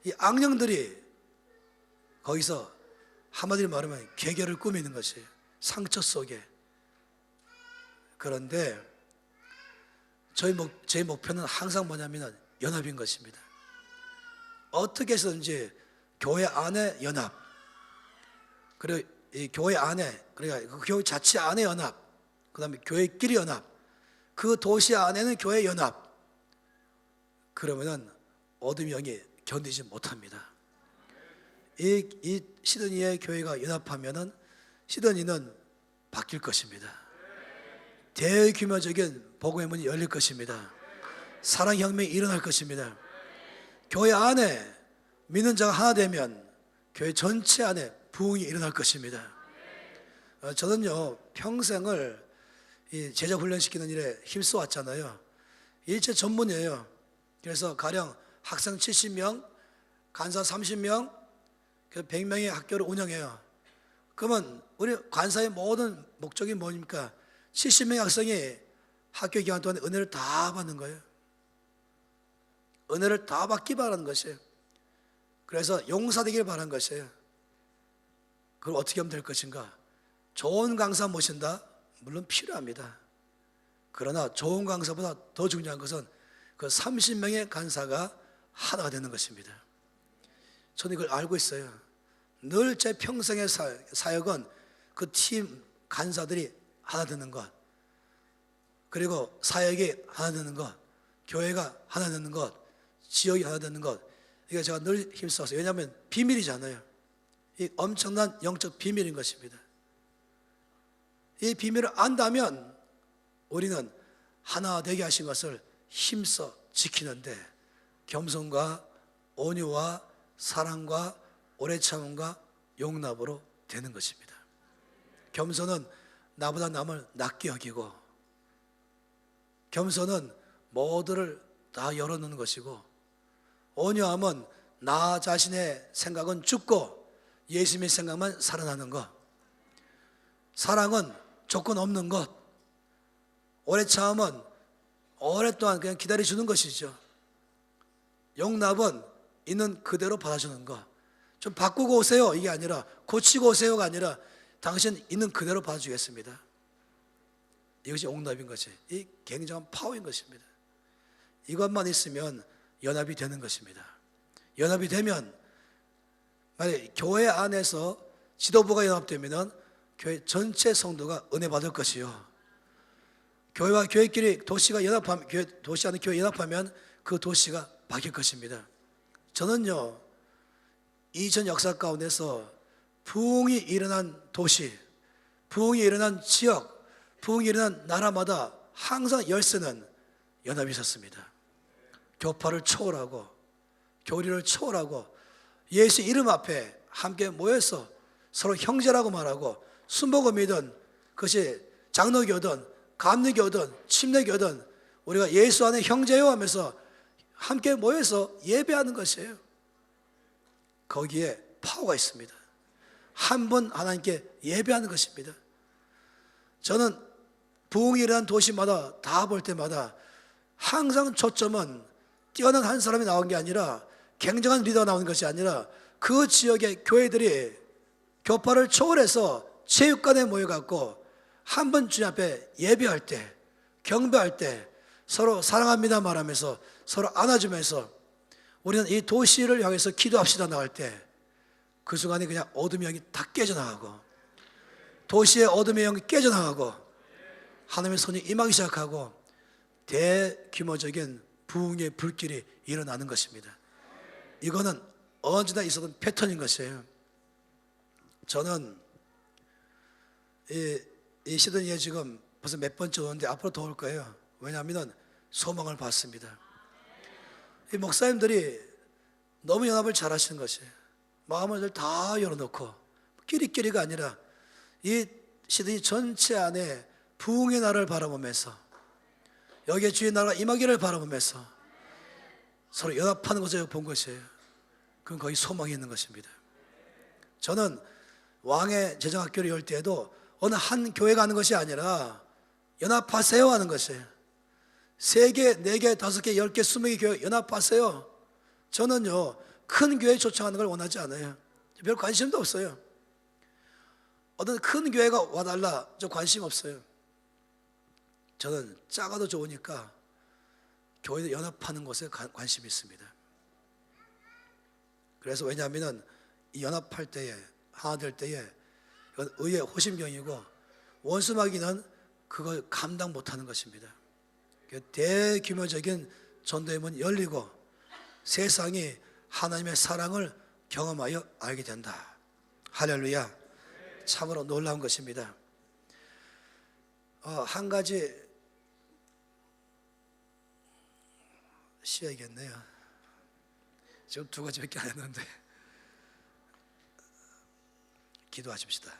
이 악령들이 거기서 한마디로 말하면 괴결을 꾸미는 것이에요. 상처 속에. 그런데 제 목표는 항상 뭐냐면 연합인 것입니다. 어떻게 해서든지 교회 안에 연합, 그리고 이 교회 안에, 그러니까 그 교회 자체 안에 연합, 그 다음에 교회끼리 연합, 그 도시 안에는 교회 연합. 그러면은 어둠의 영이 견디지 못합니다. 이 시드니의 교회가 연합하면은 시드니는 바뀔 것입니다. 대규모적인 복음의 문이 열릴 것입니다. 사랑혁명이 일어날 것입니다. 교회 안에 믿는 자가 하나 되면 교회 전체 안에 부흥이 일어날 것입니다. 저는요 평생을 이 제자 훈련시키는 일에 힘써 왔잖아요. 일체 전문이에요. 그래서 가령 학생 70명, 간사 30명, 100명의 학교를 운영해요. 그러면 우리 간사의 모든 목적이 뭡니까? 70명의 학생이 학교 기간 동안에 은혜를 다 받는 거예요. 은혜를 다 받기 바라는 것이에요. 그래서 용사되길 바라는 것이에요. 그걸 어떻게 하면 될 것인가? 좋은 강사 모신다? 물론 필요합니다. 그러나 좋은 강사보다 더 중요한 것은 그 30명의 간사가 하나가 되는 것입니다. 저는 이걸 알고 있어요. 늘 제 평생의 사역은 그 팀 간사들이 하나 되는 것, 그리고 사역이 하나 되는 것, 교회가 하나 되는 것, 지역이 하나 되는 것, 이게 제가 늘 힘써서. 왜냐하면 비밀이잖아요. 이 엄청난 영적 비밀인 것입니다. 이 비밀을 안다면 우리는 하나 되게 하신 것을 힘써 지키는데 겸손과 온유와 사랑과 오래 참음과 용납으로 되는 것입니다. 겸손은 나보다 남을 낮게 여기고, 겸손은 모두를 다 열어놓는 것이고, 온유함은 나 자신의 생각은 죽고 예수님의 생각만 살아나는 것, 사랑은 조건 없는 것, 오래 참음은 오랫동안 그냥 기다려주는 것이죠. 용납은 있는 그대로 받아주는 것. 좀 바꾸고 오세요 이게 아니라, 고치고 오세요가 아니라 당신 있는 그대로 받아주겠습니다. 이것이 용납인 것이, 이 굉장한 파워인 것입니다. 이것만 있으면 연합이 되는 것입니다. 연합이 되면, 만약에 교회 안에서 지도부가 연합되면 교회 전체 성도가 은혜 받을 것이요, 교회와 교회끼리 도시가 연합하면, 도시 안에 교회 연합하면 그 도시가 바뀔 것입니다. 저는요, 이전 역사 가운데서 부흥이 일어난 도시, 부흥이 일어난 지역, 부흥이 일어난 나라마다 항상 열쇠는 연합이 있었습니다. 교파를 초월하고 교리를 초월하고 예수 이름 앞에 함께 모여서 서로 형제라고 말하고, 순복음이든 그것이 장로교든 감리교든 침례교든 우리가 예수 안에 형제요 하면서 함께 모여서 예배하는 것이에요. 거기에 파워가 있습니다. 한 분 하나님께 예배하는 것입니다. 저는 부흥이 일어난 도시마다 다 볼 때마다 항상 초점은 뛰어난 한 사람이 나온 게 아니라, 굉장한 리더가 나오는 것이 아니라, 그 지역의 교회들이 교파를 초월해서 체육관에 모여갖고 한 번 주님 앞에 예배할 때, 경배할 때 서로 사랑합니다 말하면서 서로 안아주면서 우리는 이 도시를 향해서 기도합시다 나갈 때 그 순간에 그냥 어둠의 영이 다 깨져나가고, 도시의 어둠의 영이 깨져나가고 하나님의 손이 임하기 시작하고 대규모적인 부흥의 불길이 일어나는 것입니다. 이거는 언제나 있었던 패턴인 것이에요. 저는 이 시드니에 지금 벌써 몇 번째 오는데 앞으로 더 올 거예요. 왜냐하면 소망을 받습니다. 이 목사님들이 너무 연합을 잘 하시는 것이에요. 마음을 다 열어놓고, 끼리끼리가 아니라 이 시드니 전체 안에 부흥의 날을 바라보면서, 여기에 주의 나라가 임하기를 바라보면서 서로 연합하는 것을 본 것이에요. 그건 거의 소망이 있는 것입니다. 저는 왕의 재정학교를 열 때에도 어느 한 교회가 하는 것이 아니라 연합하세요 하는 것이에요. 3개, 4개, 5개, 10개, 20개 교회 연합하세요. 저는요, 큰 교회 초청하는 걸 원하지 않아요. 별 관심도 없어요. 어떤 큰 교회가 와달라, 저 관심 없어요. 저는 작아도 좋으니까 교회도 연합하는 것에 관심이 있습니다. 그래서 왜냐하면 이 연합할 때에, 하나 될 때에 이건 의의 호심경이고, 원수마귀는 그걸 감당 못하는 것입니다. 대규모적인 전도의 문이 열리고 세상이 하나님의 사랑을 경험하여 알게 된다. 할렐루야. 참으로 놀라운 것입니다. 한 가지 쉬어야겠네요. 지금 2가지밖에 안 했는데 기도하십시다.